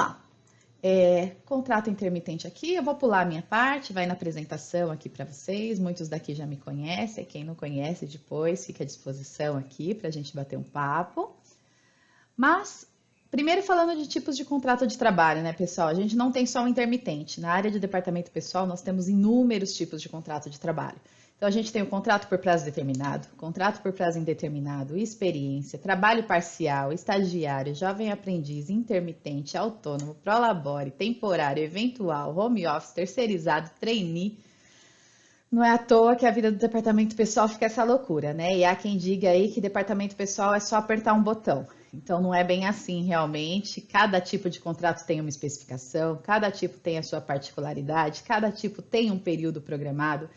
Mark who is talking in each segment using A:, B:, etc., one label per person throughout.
A: lá. Contrato intermitente aqui, eu vou pular a minha parte, vai na apresentação aqui para vocês. Muitos daqui já me conhecem, quem não conhece depois fica à disposição aqui para a gente bater um papo. Mas, primeiro falando de tipos de contrato de trabalho, né, pessoal? A gente não tem só o intermitente. Na área de departamento pessoal, nós temos inúmeros tipos de contrato de trabalho. Então, a gente tem o contrato por prazo determinado, contrato por prazo indeterminado, experiência, trabalho parcial, estagiário, jovem aprendiz, intermitente, autônomo, prolabore, temporário, eventual, home office, terceirizado, trainee. Não é à toa que a vida do departamento pessoal fica essa loucura, né? E há quem diga aí que departamento pessoal é só apertar um botão. Então, não é bem assim realmente. Cada tipo de contrato tem uma especificação, cada tipo tem a sua particularidade, cada tipo tem um período programado.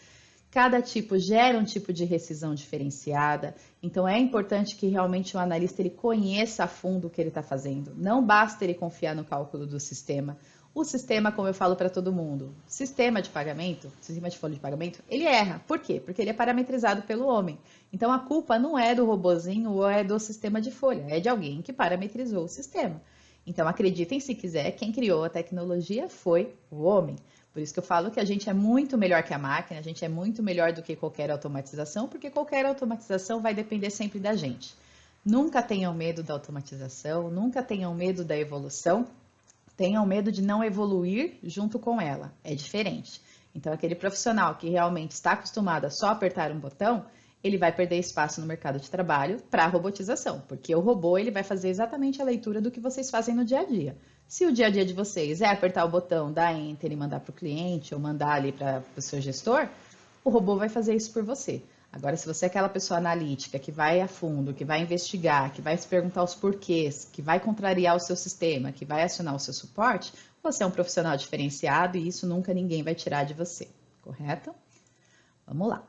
A: Cada tipo gera um tipo de rescisão diferenciada, então é importante que realmente o analista ele conheça a fundo o que ele está fazendo. Não basta ele confiar no cálculo do sistema. O sistema, como eu falo para todo mundo, sistema de pagamento, sistema de folha de pagamento, ele erra. Por quê? Porque ele é parametrizado pelo homem. Então a culpa não é do robozinho ou é do sistema de folha, é de alguém que parametrizou o sistema. Então acreditem se quiser, quem criou a tecnologia foi o homem. Por isso que eu falo que a gente é muito melhor que a máquina, a gente é muito melhor do que qualquer automatização, porque qualquer automatização vai depender sempre da gente. Nunca tenham medo da automatização, nunca tenham medo da evolução, tenham medo de não evoluir junto com ela, é diferente. Então, aquele profissional que realmente está acostumado a só apertar um botão, ele vai perder espaço no mercado de trabalho para a robotização, porque o robô ele vai fazer exatamente a leitura do que vocês fazem no dia a dia. Se o dia a dia de vocês é apertar o botão, dar enter e mandar para o cliente ou mandar ali para o seu gestor, o robô vai fazer isso por você. Agora, se você é aquela pessoa analítica que vai a fundo, que vai investigar, que vai se perguntar os porquês, que vai contrariar o seu sistema, que vai acionar o seu suporte, você é um profissional diferenciado e isso nunca ninguém vai tirar de você, correto? Vamos lá.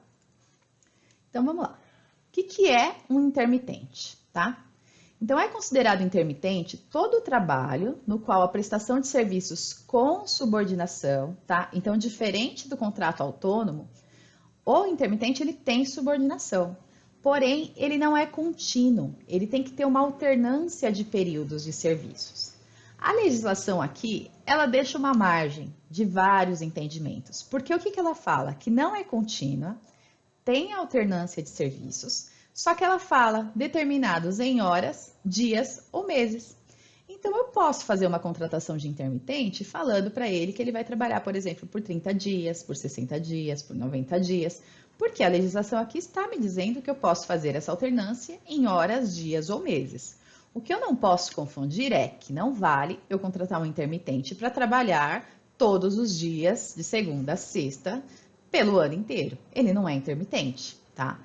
A: Então, vamos lá. O que é um intermitente, tá? Então, é considerado intermitente todo o trabalho no qual a prestação de serviços com subordinação, tá? Então, diferente do contrato autônomo, o intermitente ele tem subordinação, porém, ele não é contínuo, ele tem que ter uma alternância de períodos de serviços. A legislação aqui, ela deixa uma margem de vários entendimentos, porque o que ela fala? Que não é contínua, tem alternância de serviços, só que ela fala determinados em horas, dias ou meses. Então, eu posso fazer uma contratação de intermitente falando para ele que ele vai trabalhar, por exemplo, por 30 dias, por 60 dias, por 90 dias, porque a legislação aqui está me dizendo que eu posso fazer essa alternância em horas, dias ou meses. O que eu não posso confundir é que não vale eu contratar um intermitente para trabalhar todos os dias, de segunda a sexta, pelo ano inteiro. Ele não é intermitente, tá?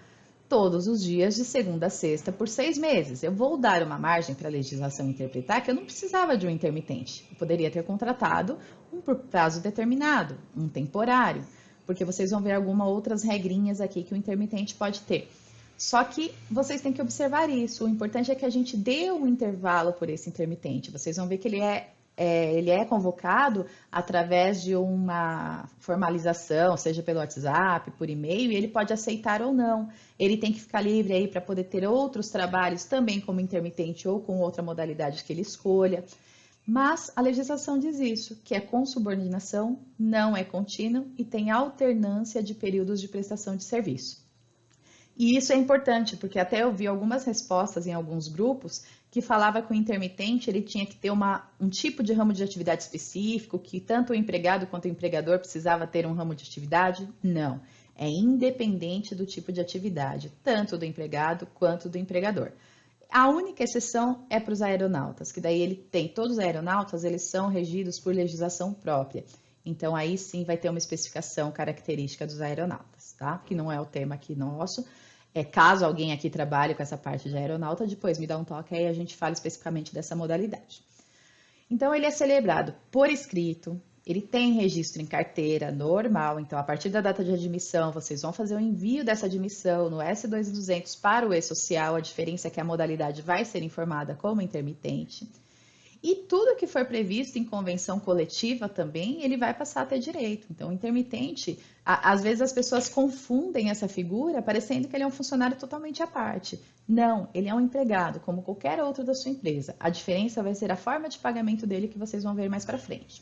A: Todos os dias, de segunda a sexta, por 6 meses. Eu vou dar uma margem para a legislação interpretar que eu não precisava de um intermitente. Eu poderia ter contratado um por prazo determinado, um temporário, porque vocês vão ver algumas outras regrinhas aqui que o intermitente pode ter. Só que vocês têm que observar isso. O importante é que a gente dê um intervalo por esse intermitente. Vocês vão ver que ele é convocado através de uma formalização, seja pelo WhatsApp, por e-mail, e ele pode aceitar ou não. Ele tem que ficar livre aí para poder ter outros trabalhos também como intermitente ou com outra modalidade que ele escolha. Mas a legislação diz isso, que é com subordinação, não é contínuo e tem alternância de períodos de prestação de serviço. E isso é importante, porque até eu vi algumas respostas em alguns grupos que falava que o intermitente ele tinha que ter um tipo de ramo de atividade específico, que tanto o empregado quanto o empregador precisava ter um ramo de atividade. Não, é independente do tipo de atividade, tanto do empregado quanto do empregador. A única exceção é para os aeronautas, que daí todos os aeronautas, eles são regidos por legislação própria. Então, aí sim vai ter uma especificação característica dos aeronautas, tá? Que não é o tema aqui nosso. Caso alguém aqui trabalhe com essa parte de aeronauta, depois me dá um toque aí a gente fala especificamente dessa modalidade. Então, ele é celebrado por escrito, ele tem registro em carteira normal, então a partir da data de admissão, vocês vão fazer o envio dessa admissão no S2200 para o E-Social, a diferença é que a modalidade vai ser informada como intermitente. E tudo que for previsto em convenção coletiva também, ele vai passar a ter direito. Então, o intermitente, às vezes as pessoas confundem essa figura, parecendo que ele é um funcionário totalmente à parte. Não, ele é um empregado, como qualquer outro da sua empresa. A diferença vai ser a forma de pagamento dele, que vocês vão ver mais para frente.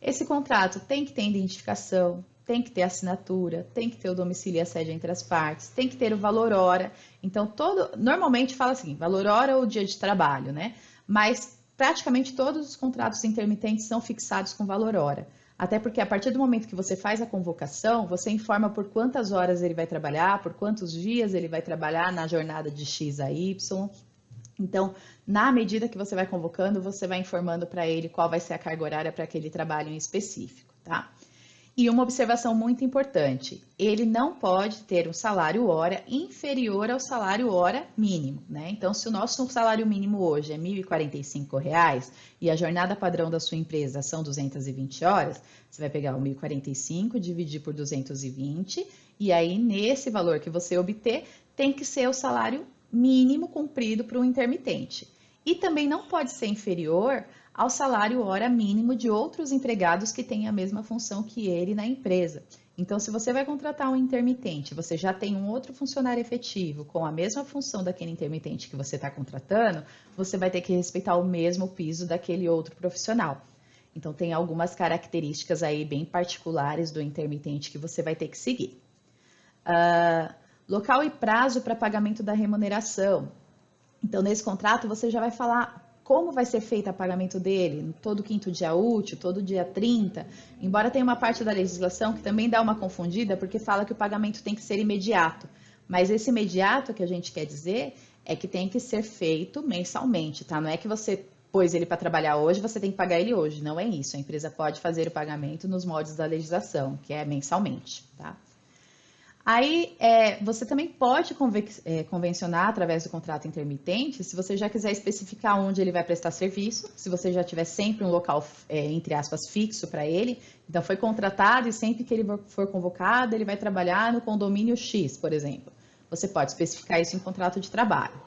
A: Esse contrato tem que ter identificação, tem que ter assinatura, tem que ter o domicílio e a sede entre as partes, tem que ter o valor hora. Então, normalmente fala assim, valor hora ou dia de trabalho, né? Mas praticamente todos os contratos intermitentes são fixados com valor hora. Até porque a partir do momento que você faz a convocação, você informa por quantas horas ele vai trabalhar, por quantos dias ele vai trabalhar na jornada de X a Y. Então, na medida que você vai convocando, você vai informando para ele qual vai ser a carga horária para aquele trabalho em específico, tá? E uma observação muito importante, ele não pode ter um salário hora inferior ao salário hora mínimo, né? Então, se o nosso salário mínimo hoje é R$ 1.045 e a jornada padrão da sua empresa são 220 horas, você vai pegar o 1.045, dividir por 220, e aí nesse valor que você obter, tem que ser o salário mínimo cumprido para um intermitente. E também não pode ser inferior ao salário hora mínimo de outros empregados que têm a mesma função que ele na empresa. Então, se você vai contratar um intermitente, você já tem um outro funcionário efetivo com a mesma função daquele intermitente que você está contratando, você vai ter que respeitar o mesmo piso daquele outro profissional. Então, tem algumas características aí bem particulares do intermitente que você vai ter que seguir. Local e prazo para pagamento da remuneração. Então, nesse contrato, você já vai falar como vai ser feito o pagamento dele, todo quinto dia útil, todo dia 30, embora tenha uma parte da legislação que também dá uma confundida, porque fala que o pagamento tem que ser imediato. Mas esse imediato que a gente quer dizer é que tem que ser feito mensalmente, tá? Não é que você pôs ele para trabalhar hoje, você tem que pagar ele hoje. Não é isso. A empresa pode fazer o pagamento nos moldes da legislação, que é mensalmente, tá? Aí, você também pode convencionar através do contrato intermitente, se você já quiser especificar onde ele vai prestar serviço, se você já tiver sempre um local, entre aspas, fixo para ele, então foi contratado e sempre que ele for convocado, ele vai trabalhar no condomínio X, por exemplo. Você pode especificar isso em contrato de trabalho.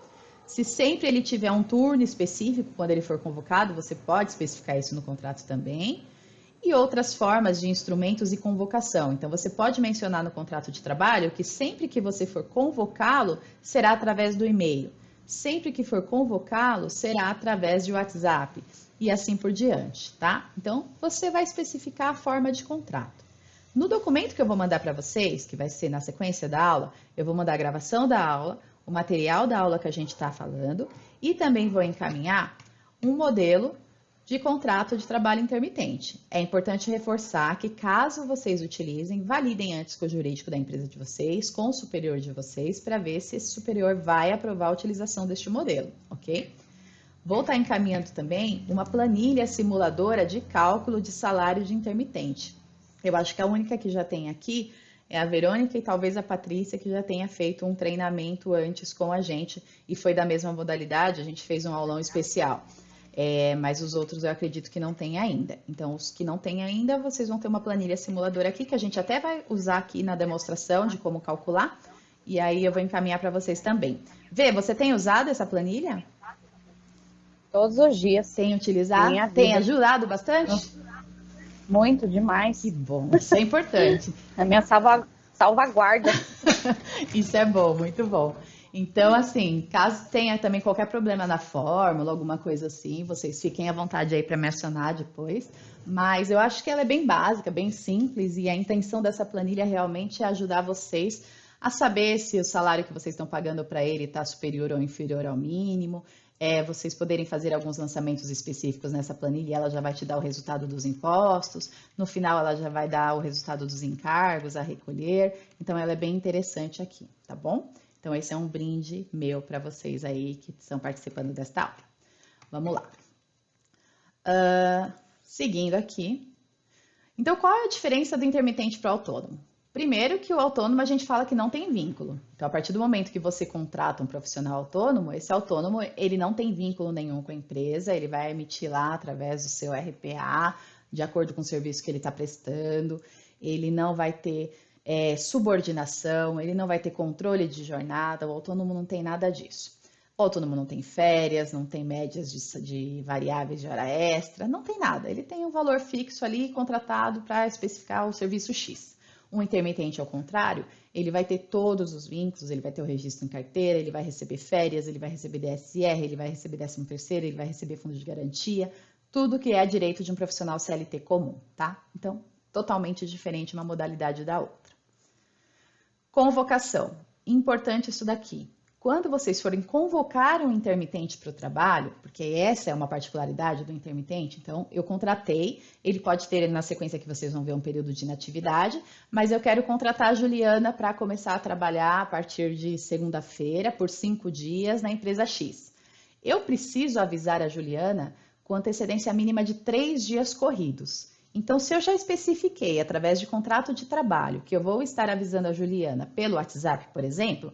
A: Se sempre ele tiver um turno específico, quando ele for convocado, você pode especificar isso no contrato também. E outras formas de instrumentos e convocação. Então, você pode mencionar no contrato de trabalho que sempre que você for convocá-lo, será através do e-mail. Sempre que for convocá-lo, será através de WhatsApp. E assim por diante, tá? Então, você vai especificar a forma de contrato. No documento que eu vou mandar para vocês, que vai ser na sequência da aula, eu vou mandar a gravação da aula, o material da aula que a gente está falando, e também vou encaminhar um modelo de contrato de trabalho intermitente. É importante reforçar que, caso vocês utilizem, validem antes com o jurídico da empresa de vocês, com o superior de vocês, para ver se esse superior vai aprovar a utilização deste modelo, ok? Vou estar encaminhando também uma planilha simuladora de cálculo de salário de intermitente. Eu acho que a única que já tem aqui é a Verônica e talvez a Patrícia, que já tenha feito um treinamento antes com a gente e foi da mesma modalidade, a gente fez um aulão especial. Mas os outros eu acredito que não tem ainda. Então, os que não tem ainda, vocês vão ter uma planilha simuladora aqui, que a gente até vai usar aqui na demonstração de como calcular. E aí eu vou encaminhar para vocês também. Vê, você tem usado essa planilha?
B: Todos os dias.
A: Tem utilizado?
B: Minha vida.
A: Tem ajudado bastante?
B: Muito, demais.
A: Que bom, isso é importante.
B: É a minha salvaguarda.
A: Isso é bom, muito bom. Então, assim, caso tenha também qualquer problema na fórmula, alguma coisa assim, vocês fiquem à vontade aí para me acionar depois. Mas eu acho que ela é bem básica, bem simples, e a intenção dessa planilha realmente é ajudar vocês a saber se o salário que vocês estão pagando para ele está superior ou inferior ao mínimo. Vocês poderem fazer alguns lançamentos específicos nessa planilha e ela já vai te dar o resultado dos impostos. No final, ela já vai dar o resultado dos encargos a recolher. Então, ela é bem interessante aqui, tá bom? Então, esse é um brinde meu para vocês aí que estão participando desta aula. Vamos lá. Seguindo aqui. Então, qual é a diferença do intermitente para o autônomo? Primeiro que o autônomo a gente fala que não tem vínculo. Então, a partir do momento que você contrata um profissional autônomo, esse autônomo ele não tem vínculo nenhum com a empresa, ele vai emitir lá através do seu RPA, de acordo com o serviço que ele está prestando, ele não vai ter subordinação, ele não vai ter controle de jornada, o autônomo não tem nada disso. O autônomo não tem férias, não tem médias de variáveis de hora extra, não tem nada. Ele tem um valor fixo ali contratado para especificar o serviço X. Um intermitente, ao contrário, ele vai ter todos os vínculos, ele vai ter o registro em carteira, ele vai receber férias, ele vai receber DSR, ele vai receber 13º, ele vai receber fundo de garantia, tudo que é direito de um profissional CLT comum, tá? Então, totalmente diferente uma modalidade da outra. Convocação. Importante isso daqui. Quando vocês forem convocar um intermitente para o trabalho, porque essa é uma particularidade do intermitente, então eu contratei, ele pode ter na sequência que vocês vão ver um período de inatividade, mas eu quero contratar a Juliana para começar a trabalhar a partir de segunda-feira por 5 dias na empresa X. Eu preciso avisar a Juliana com antecedência mínima de 3 dias corridos. Então, se eu já especifiquei através de contrato de trabalho que eu vou estar avisando a Juliana pelo WhatsApp, por exemplo,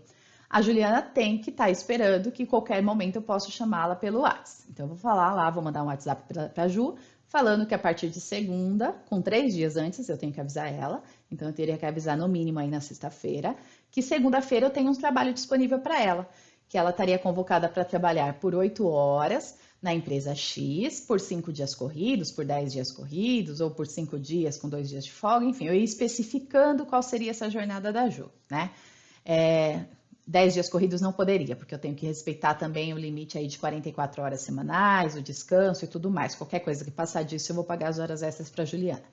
A: a Juliana tem que estar esperando que qualquer momento eu possa chamá-la pelo WhatsApp. Então, eu vou falar lá, vou mandar um WhatsApp para a Ju, falando que a partir de segunda, com 3 dias antes, eu tenho que avisar ela. Então, eu teria que avisar no mínimo aí na sexta-feira, que segunda-feira eu tenho um trabalho disponível para ela, que ela estaria convocada para trabalhar por 8 horas na empresa X, por 5 dias corridos, por 10 dias corridos, ou por 5 dias com 2 dias de folga, enfim, eu ia especificando qual seria essa jornada da Ju, né? 10 dias corridos não poderia, porque eu tenho que respeitar também o limite aí de 44 horas semanais, o descanso e tudo mais. Qualquer coisa que passar disso, eu vou pagar as horas extras para a Juliana.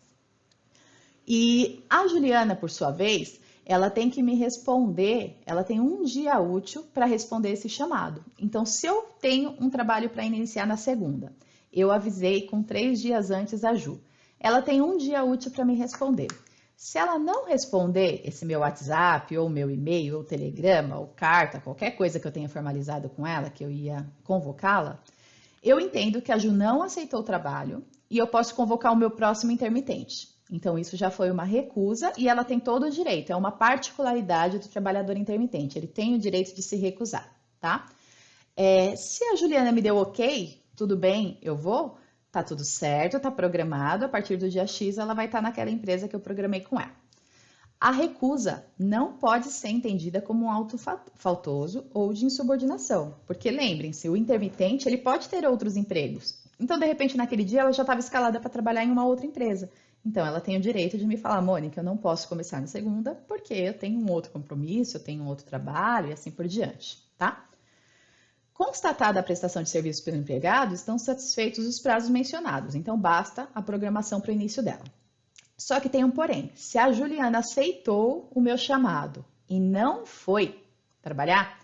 A: E a Juliana, por sua vez, ela tem que me responder, ela tem um dia útil para responder esse chamado. Então, se eu tenho um trabalho para iniciar na segunda, eu avisei com 3 dias antes a Ju. Ela tem um dia útil para me responder. Se ela não responder esse meu WhatsApp, ou meu e-mail, ou telegrama, ou carta, qualquer coisa que eu tenha formalizado com ela, que eu ia convocá-la, eu entendo que a Ju não aceitou o trabalho e eu posso convocar o meu próximo intermitente. Então, isso já foi uma recusa e ela tem todo o direito, é uma particularidade do trabalhador intermitente, ele tem o direito de se recusar, tá? Se a Juliana me deu ok, tudo bem, eu vou, tá tudo certo, tá programado, a partir do dia X ela vai estar naquela empresa que eu programei com ela. A recusa não pode ser entendida como um ato faltoso ou de insubordinação, porque lembrem-se, o intermitente ele pode ter outros empregos. Então, de repente, naquele dia ela já estava escalada para trabalhar em uma outra empresa. Então, ela tem o direito de me falar, Mônica, eu não posso começar na segunda porque eu tenho um outro compromisso, eu tenho um outro trabalho e assim por diante, tá? Constatada a prestação de serviço pelo empregado, estão satisfeitos os prazos mencionados, então basta a programação para o início dela. Só que tem um porém, se a Juliana aceitou o meu chamado e não foi trabalhar,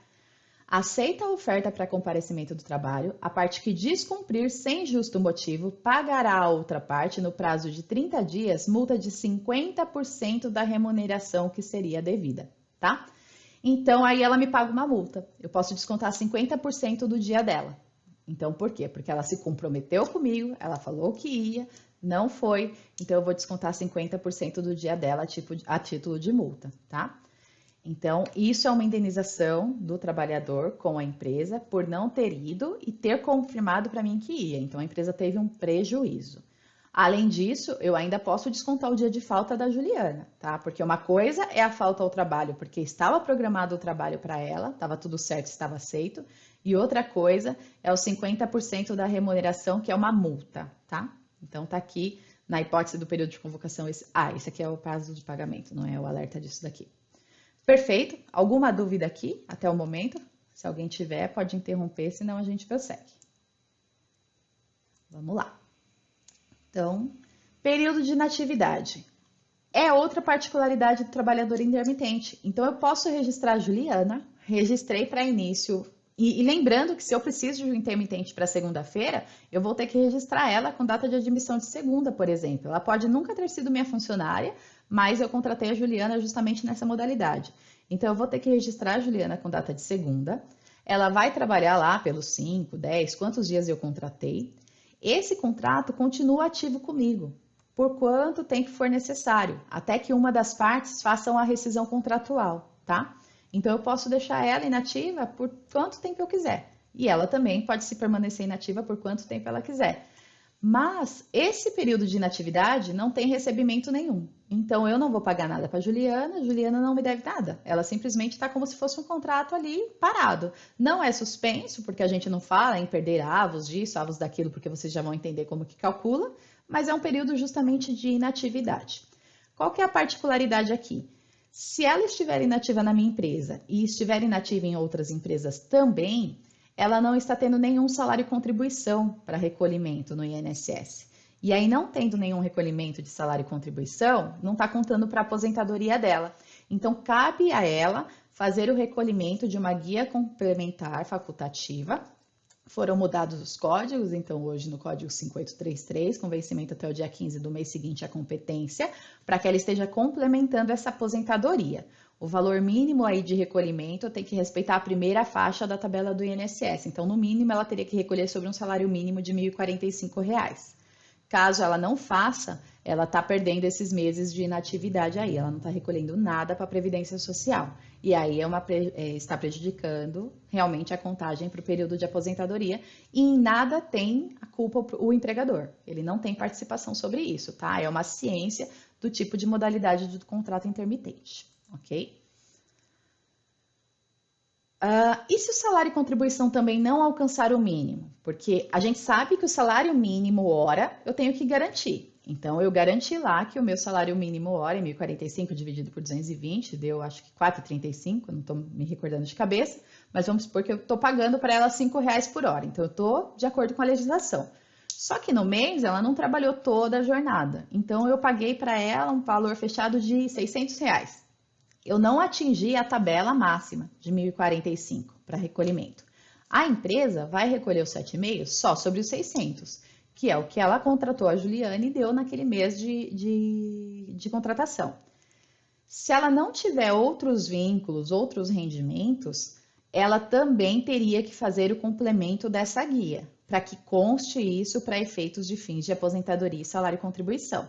A: aceita a oferta para comparecimento do trabalho, a parte que descumprir sem justo motivo pagará a outra parte no prazo de 30 dias multa de 50% da remuneração que seria devida, tá? Então, aí ela me paga uma multa. Eu posso descontar 50% do dia dela. Então, por quê? Porque ela se comprometeu comigo, ela falou que ia, não foi, então eu vou descontar 50% do dia dela a título de multa, tá? Então, isso é uma indenização do trabalhador com a empresa por não ter ido e ter confirmado para mim que ia. Então, a empresa teve um prejuízo. Além disso, eu ainda posso descontar o dia de falta da Juliana, tá? Porque uma coisa é a falta ao trabalho, porque estava programado o trabalho para ela, estava tudo certo, estava aceito. E outra coisa é os 50% da remuneração, que é uma multa, tá? Então, tá aqui na hipótese do período de convocação. Esse aqui é o prazo de pagamento, não é o alerta disso daqui. Perfeito? Alguma dúvida aqui até o momento? Se alguém tiver, pode interromper, senão a gente prossegue. Vamos lá. Então, período de inatividade. É outra particularidade do trabalhador intermitente. Então, eu posso registrar a Juliana, registrei para início. E lembrando que se eu preciso de um intermitente para segunda-feira, eu vou ter que registrar ela com data de admissão de segunda, por exemplo. Ela pode nunca ter sido minha funcionária, mas eu contratei a Juliana justamente nessa modalidade. Então, eu vou ter que registrar a Juliana com data de segunda. Ela vai trabalhar lá pelos 5, 10, quantos dias eu contratei. Esse contrato continua ativo comigo, por quanto tempo for necessário, até que uma das partes faça a rescisão contratual, tá? Então, eu posso deixar ela inativa por quanto tempo eu quiser. E ela também pode se permanecer inativa por quanto tempo ela quiser. Mas esse período de inatividade não tem recebimento nenhum. Então eu não vou pagar nada para a Juliana não me deve nada. Ela simplesmente está como se fosse um contrato ali parado. Não é suspenso, porque a gente não fala em perder avos disso, avos daquilo, porque vocês já vão entender como que calcula, mas é um período justamente de inatividade. Qual que é a particularidade aqui? Se ela estiver inativa na minha empresa e estiver inativa em outras empresas também, ela não está tendo nenhum salário contribuição para recolhimento no INSS. E aí, não tendo nenhum recolhimento de salário e contribuição, não está contando para a aposentadoria dela. Então, cabe a ela fazer o recolhimento de uma guia complementar facultativa. Foram mudados os códigos, então hoje no código 5833, com vencimento até o dia 15 do mês seguinte a competência, para que ela esteja complementando essa aposentadoria. O valor mínimo aí de recolhimento tem que respeitar a primeira faixa da tabela do INSS. Então, no mínimo, ela teria que recolher sobre um salário mínimo de R$ 1.045. Caso ela não faça, ela está perdendo esses meses de inatividade aí, ela não está recolhendo nada para a Previdência Social. E aí está prejudicando realmente a contagem para o período de aposentadoria e em nada tem a culpa o empregador. Ele não tem participação sobre isso, tá? É uma ciência do tipo de modalidade do contrato intermitente, ok? E se o salário e contribuição também não alcançar o mínimo? Porque a gente sabe que o salário mínimo hora eu tenho que garantir. Então, eu garanti lá que o meu salário mínimo hora é 1.045 dividido por 220, deu acho que 4,35, não estou me recordando de cabeça, mas vamos supor que eu estou pagando para ela R$ 5 por hora. Então, eu estou de acordo com a legislação. Só que no mês ela não trabalhou toda a jornada. Então, eu paguei para ela um valor fechado de R$ 600. Eu não atingi a tabela máxima de 1.045 para recolhimento. A empresa vai recolher os 7,5 só sobre os 600, que é o que ela contratou a Juliane e deu naquele mês de contratação. Se ela não tiver outros vínculos, outros rendimentos, ela também teria que fazer o complemento dessa guia, para que conste isso para efeitos de fins de aposentadoria e salário e contribuição.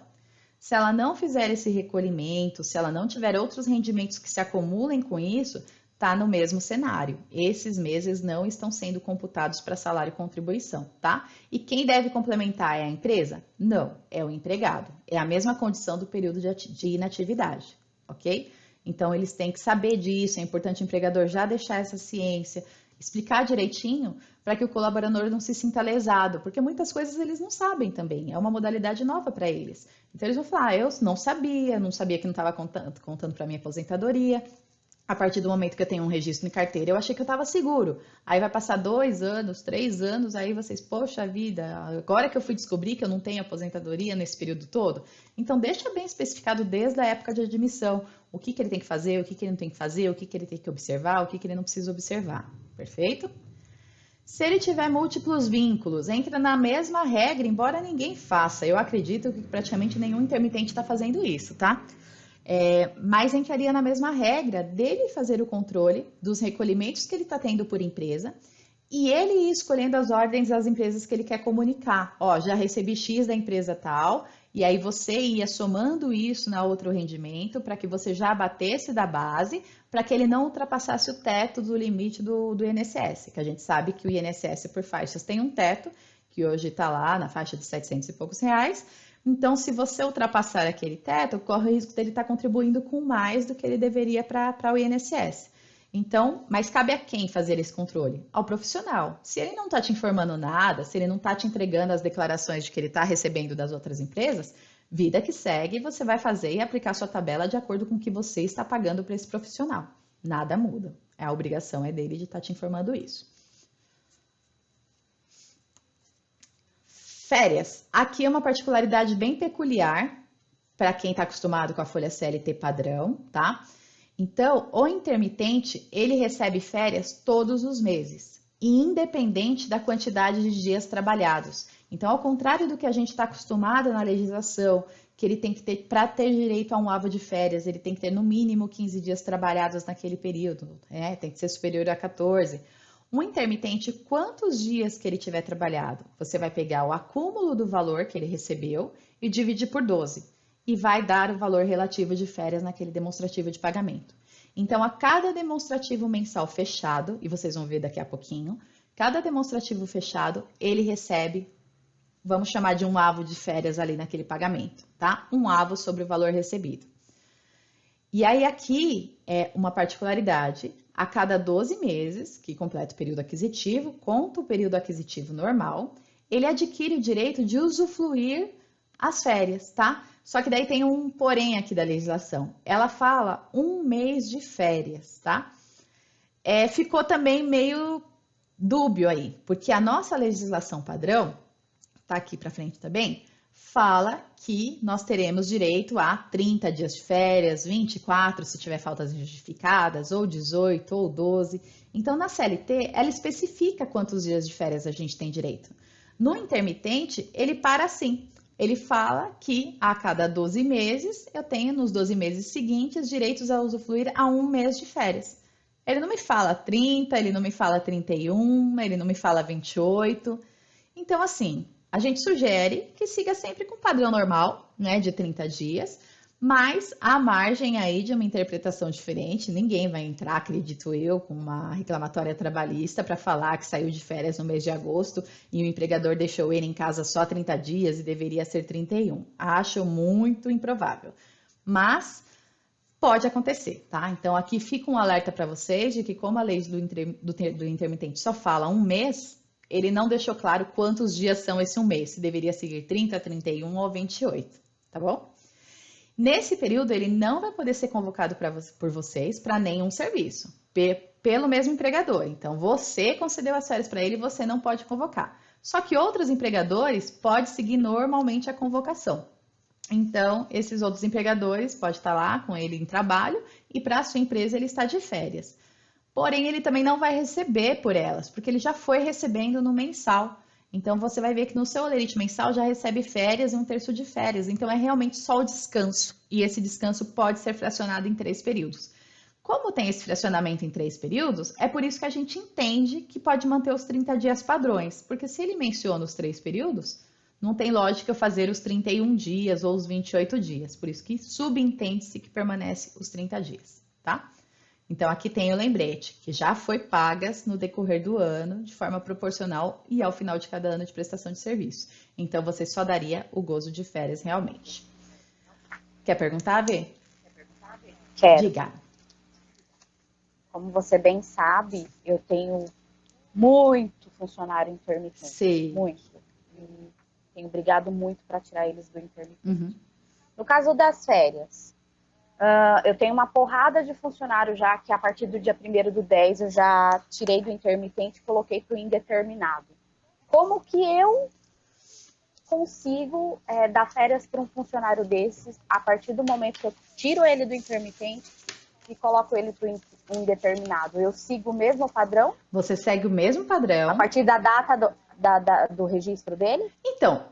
A: Se ela não fizer esse recolhimento, se ela não tiver outros rendimentos que se acumulem com isso, está no mesmo cenário. Esses meses não estão sendo computados para salário e contribuição, tá? E quem deve complementar é a empresa? Não, é o empregado. É a mesma condição do período de inatividade, ok? Então, eles têm que saber disso, é importante o empregador já deixar essa ciência, explicar direitinho para que o colaborador não se sinta lesado, porque muitas coisas eles não sabem também, é uma modalidade nova para eles. Então eles vão falar, eu não sabia que não estava contando para minha aposentadoria. A partir do momento que eu tenho um registro em carteira, eu achei que eu estava seguro. Aí vai passar 2 anos, 3 anos, aí vocês, poxa vida, agora que eu fui descobrir que eu não tenho aposentadoria nesse período todo. Então deixa bem especificado desde a época de admissão, o que ele tem que fazer, o que ele não tem que fazer, o que ele tem que observar, o que ele não precisa observar. Perfeito? Se ele tiver múltiplos vínculos, entra na mesma regra, embora ninguém faça. Eu acredito que praticamente nenhum intermitente está fazendo isso, tá? Mas entraria na mesma regra dele fazer o controle dos recolhimentos que ele está tendo por empresa e ele ir escolhendo as ordens das empresas que ele quer comunicar. Ó, já recebi X da empresa tal, e aí você ia somando isso na outro rendimento para que você já abatesse da base, para que ele não ultrapassasse o teto do limite do INSS, que a gente sabe que o INSS por faixas tem um teto, que hoje está lá na faixa de 700 e poucos reais. Então, se você ultrapassar aquele teto, corre o risco dele estar contribuindo com mais do que ele deveria para o INSS. Então, mas cabe a quem fazer esse controle? Ao profissional. Se ele não está te informando nada, se ele não está te entregando as declarações de que ele está recebendo das outras empresas, vida que segue, você vai fazer e aplicar sua tabela de acordo com o que você está pagando para esse profissional. Nada muda. A obrigação é dele de estar te informando isso. Férias. Aqui é uma particularidade bem peculiar para quem está acostumado com a folha CLT padrão, tá? Então, o intermitente, ele recebe férias todos os meses, independente da quantidade de dias trabalhados. Então, ao contrário do que a gente está acostumado na legislação, que ele tem que ter, para ter direito a um avo de férias, ele tem que ter no mínimo 15 dias trabalhados naquele período, tem que ser superior a 14. Um intermitente, quantos dias que ele tiver trabalhado? Você vai pegar o acúmulo do valor que ele recebeu e dividir por 12. E vai dar o valor relativo de férias naquele demonstrativo de pagamento. Então, a cada demonstrativo mensal fechado, e vocês vão ver daqui a pouquinho, cada demonstrativo fechado, ele recebe vamos chamar de um avo de férias ali naquele pagamento, tá? Um avo sobre o valor recebido. E aí aqui é uma particularidade, a cada 12 meses, que completa o período aquisitivo, conta o período aquisitivo normal, ele adquire o direito de usufruir as férias, tá? Só que daí tem um porém aqui da legislação. Ela fala um mês de férias, tá? Ficou também meio dúbio aí, porque a nossa legislação padrão, tá aqui para frente também, fala que nós teremos direito a 30 dias de férias, 24 se tiver faltas injustificadas, ou 18, ou 12. Então, na CLT, ela especifica quantos dias de férias a gente tem direito. No intermitente, ele para assim. Ele fala que a cada 12 meses, eu tenho nos 12 meses seguintes direitos a usufruir a um mês de férias. Ele não me fala 30, ele não me fala 31, ele não me fala 28. Então, assim, a gente sugere que siga sempre com o padrão normal, né, de 30 dias, mas há margem aí de uma interpretação diferente. Ninguém vai entrar, acredito eu, com uma reclamatória trabalhista para falar que saiu de férias no mês de agosto e o empregador deixou ele em casa só 30 dias e deveria ser 31. Acho muito improvável, mas pode acontecer, tá? Então aqui fica um alerta para vocês de que como a lei do intermitente só fala um mês, ele não deixou claro quantos dias são esse um mês, se deveria seguir 30, 31 ou 28, tá bom? Nesse período, ele não vai poder ser convocado por vocês para nenhum serviço, pelo mesmo empregador. Então, você concedeu as férias para ele, você não pode convocar. Só que outros empregadores podem seguir normalmente a convocação. Então, esses outros empregadores podem estar lá com ele em trabalho e para a sua empresa ele está de férias. Porém, ele também não vai receber por elas, porque ele já foi recebendo no mensal. Então, você vai ver que no seu holerite mensal já recebe férias e um terço de férias. Então, é realmente só o descanso. E esse descanso pode ser fracionado em 3 períodos. Como tem esse fracionamento em 3 períodos, é por isso que a gente entende que pode manter os 30 dias padrões. Porque se ele menciona os 3 períodos, não tem lógica eu fazer os 31 dias ou os 28 dias. Por isso que subentende-se que permanece os 30 dias, tá? Então, aqui tem o lembrete, que já foi pagas no decorrer do ano, de forma proporcional e ao final de cada ano de prestação de serviço. Então, você só daria o gozo de férias realmente. Quer perguntar, Vê?
B: Quero.
A: Diga.
B: Como você bem sabe, eu tenho muito funcionário intermitente.
A: Sim.
B: Muito. E tenho brigado muito para tirar eles do intermitente.
A: Uhum.
B: No caso das férias, eu tenho uma porrada de funcionário já que a partir do dia 1º do 10 eu já tirei do intermitente e coloquei para o indeterminado. Como que eu consigo dar férias para um funcionário desses a partir do momento que eu tiro ele do intermitente e coloco ele para o indeterminado? Eu sigo o mesmo padrão?
A: Você segue o mesmo padrão.
B: A partir da data do registro dele?
A: Então,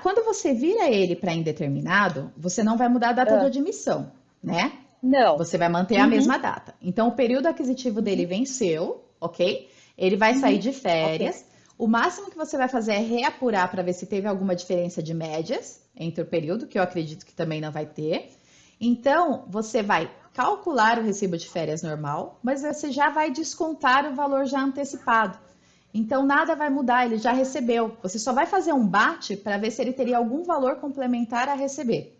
A: quando você vira ele para indeterminado, você não vai mudar a data de admissão, né?
B: Não.
A: Você vai manter a mesma data. Então, o período aquisitivo dele venceu, ok? Ele vai sair de férias. Okay. O máximo que você vai fazer é reapurar para ver se teve alguma diferença de médias entre o período, que eu acredito que também não vai ter. Então, você vai calcular o recibo de férias normal, mas você já vai descontar o valor já antecipado. Então, nada vai mudar, ele já recebeu. Você só vai fazer um bate para ver se ele teria algum valor complementar a receber.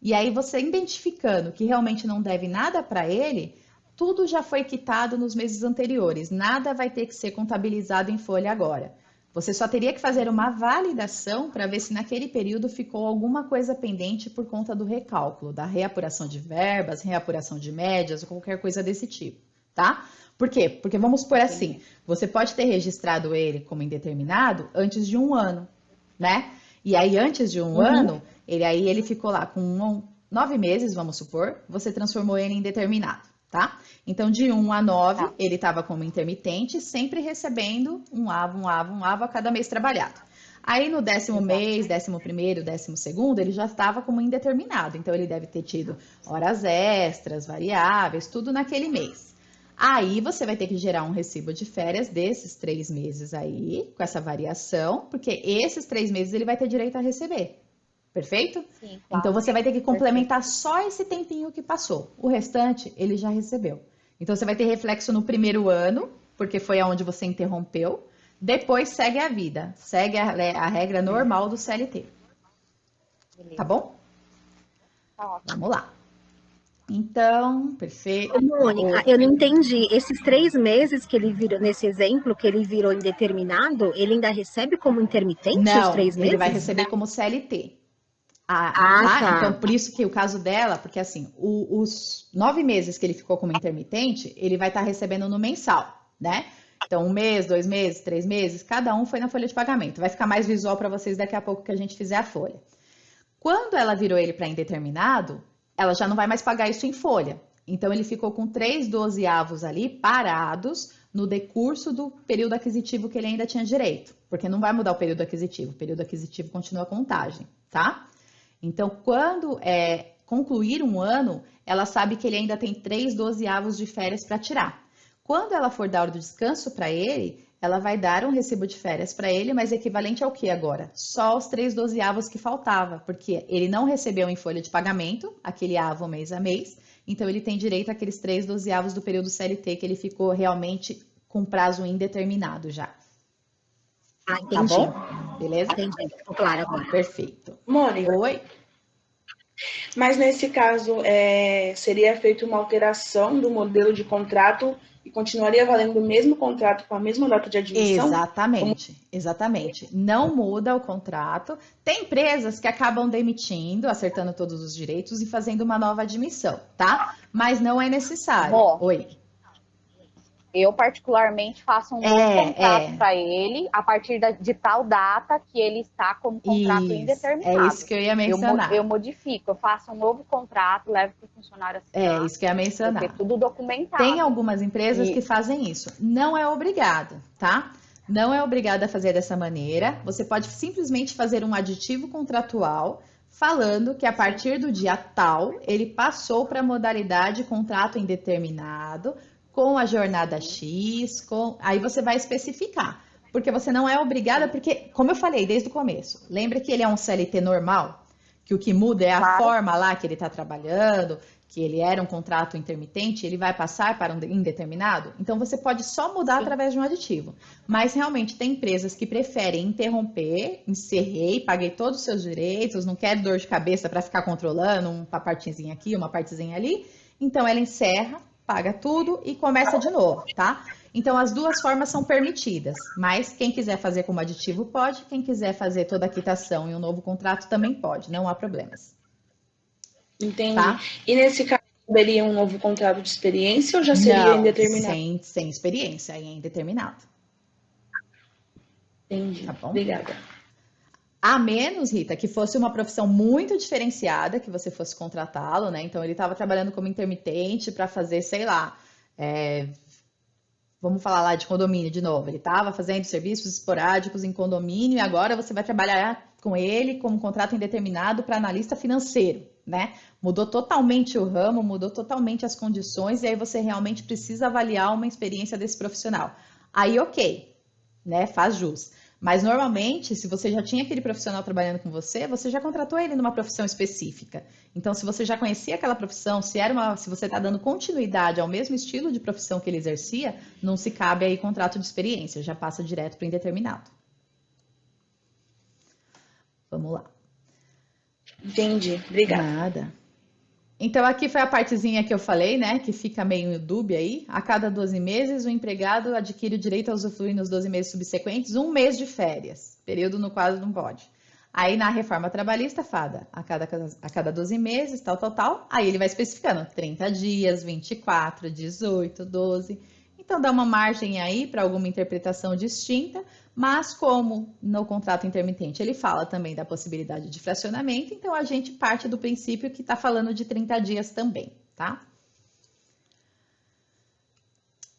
A: E aí, você identificando que realmente não deve nada para ele, tudo já foi quitado nos meses anteriores. Nada vai ter que ser contabilizado em folha agora. Você só teria que fazer uma validação para ver se naquele período ficou alguma coisa pendente por conta do recálculo, da reapuração de verbas, reapuração de médias ou qualquer coisa desse tipo, tá? Por quê? Porque vamos por assim, você pode ter registrado ele como indeterminado antes de 1 ano, né? E aí, antes de 1 ano, ele ficou lá com 9 meses, vamos supor, você transformou ele em indeterminado, tá? Então, de 1 a 9, ele estava como intermitente, sempre recebendo um avo a cada mês trabalhado. Aí, no 10º mês, 11º, 12º, ele já estava como indeterminado. Então, ele deve ter tido horas extras, variáveis, tudo naquele mês. Aí, você vai ter que gerar um recibo de férias desses 3 meses aí, com essa variação, porque esses 3 meses ele vai ter direito a receber. Perfeito?
B: Sim, claro.
A: Então, você vai ter que complementar só esse tempinho que passou. O restante, ele já recebeu. Então, você vai ter reflexo no 1º ano, porque foi aonde você interrompeu. Depois segue a vida, segue a regra normal do CLT.
B: Beleza.
A: Tá bom?
B: Tá ótimo.
A: Vamos lá. Então, perfeito.
C: Ô, Mônica, eu não entendi. Esses 3 meses que ele virou, nesse exemplo, que ele virou indeterminado, ele ainda recebe como intermitente os
A: Não,
C: 3
A: ele vai
C: meses?
A: receber como CLT.
C: Tá.
A: Então, por isso que o caso dela, porque assim, os 9 meses que ele ficou como intermitente, ele vai estar recebendo no mensal, né? Então, 1 mês, 2 meses, 3 meses, cada um foi na folha de pagamento. Vai ficar mais visual para vocês daqui a pouco que a gente fizer a folha. Quando ela virou ele para indeterminado, ela já não vai mais pagar isso em folha. Então, ele ficou com 3/12 ali parados no decurso do período aquisitivo que ele ainda tinha direito, porque não vai mudar o período aquisitivo continua a contagem, tá? Então, quando concluir um ano, ela sabe que ele ainda tem 3/12 de férias para tirar. Quando ela for dar o descanso para ele, ela vai dar um recibo de férias para ele, mas equivalente ao que agora? Só os 3/12 que faltava, porque ele não recebeu em folha de pagamento, aquele avo mês a mês, então ele tem direito àqueles 3/12 do período CLT que ele ficou realmente com prazo indeterminado já.
C: Ah,
A: Tá
C: entendi.
A: bom? Beleza?
C: Entendi. Ficou claro agora.
A: Perfeito.
D: Mônica,
A: Oi?
D: mas nesse caso seria feita uma alteração do modelo de contrato e continuaria valendo o mesmo contrato com a mesma data de admissão?
A: Exatamente. Não muda o contrato. Tem empresas que acabam demitindo, acertando todos os direitos e fazendo uma nova admissão, tá? Mas não é necessário. Oi.
B: Eu, particularmente, faço um novo contrato para ele a partir de tal data que ele está como contrato indeterminado.
A: É isso que eu ia mencionar.
B: Eu modifico, eu faço um novo contrato, levo para o funcionário assinar.
A: É isso que eu ia mencionar.
B: Porque tudo documentado.
A: Tem algumas empresas que fazem isso. Não é obrigado, tá? Não é obrigado a fazer dessa maneira. Você pode simplesmente fazer um aditivo contratual falando que a partir do dia tal, ele passou para a modalidade contrato indeterminado, com a jornada X, aí você vai especificar, porque você não é obrigada, porque, como eu falei desde o começo, lembra que ele é um CLT normal, que o que muda é a forma lá que ele está trabalhando, que ele era um contrato intermitente, ele vai passar para um indeterminado, então você pode só mudar através de um aditivo, mas realmente tem empresas que preferem interromper, encerrei, paguei todos os seus direitos, não quero dor de cabeça para ficar controlando uma partezinha aqui, uma partezinha ali, então ela encerra, paga tudo e começa de novo, tá? Então, as duas formas são permitidas, mas quem quiser fazer como aditivo pode, quem quiser fazer toda a quitação e um novo contrato também pode, não há problemas.
D: Entendi.
A: Tá?
D: E nesse caso, caberia um novo contrato de experiência ou já seria indeterminado?
A: Sem experiência, aí é indeterminado.
D: Entendi.
A: Tá bom?
D: Obrigada.
A: A menos, Rita, que fosse uma profissão muito diferenciada, que você fosse contratá-lo, né? Então, ele estava trabalhando como intermitente para fazer, sei lá, vamos falar lá de condomínio de novo. Ele estava fazendo serviços esporádicos em condomínio e agora você vai trabalhar com ele como contrato indeterminado para analista financeiro, né? Mudou totalmente o ramo, mudou totalmente as condições e aí você realmente precisa avaliar uma experiência desse profissional. Aí, ok, né? Faz jus. Mas normalmente, se você já tinha aquele profissional trabalhando com você, você já contratou ele numa profissão específica. Então, se você já conhecia aquela profissão, se você está dando continuidade ao mesmo estilo de profissão que ele exercia, não se cabe aí contrato de experiência, já passa direto para indeterminado. Vamos lá.
D: Entendi. Obrigada.
A: Nada. Então, aqui foi a partezinha que eu falei, né? Que fica meio dúbia aí. A cada 12 meses, o empregado adquire o direito a usufruir nos 12 meses subsequentes 1 mês de férias, período no qual não pode. Aí, na reforma trabalhista, fada, a cada 12 meses, tal. Aí ele vai especificando 30 dias, 24, 18, 12. Então, dá uma margem aí para alguma interpretação distinta, mas como no contrato intermitente ele fala também da possibilidade de fracionamento, então a gente parte do princípio que está falando de 30 dias também, tá?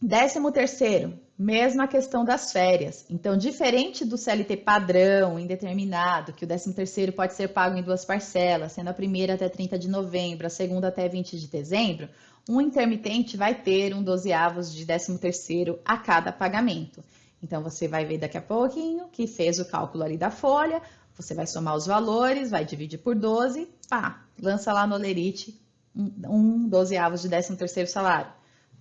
A: 13º, mesma questão das férias. Então, diferente do CLT padrão, indeterminado, que o 13º pode ser pago em 2 parcelas, sendo a primeira até 30 de novembro, a segunda até 20 de dezembro, um intermitente vai ter um 12avos de 13º a cada pagamento. Então, você vai ver daqui a pouquinho que fez o cálculo ali da folha, você vai somar os valores, vai dividir por 12, pá, lança lá no Olerite um 12avos de 13º salário.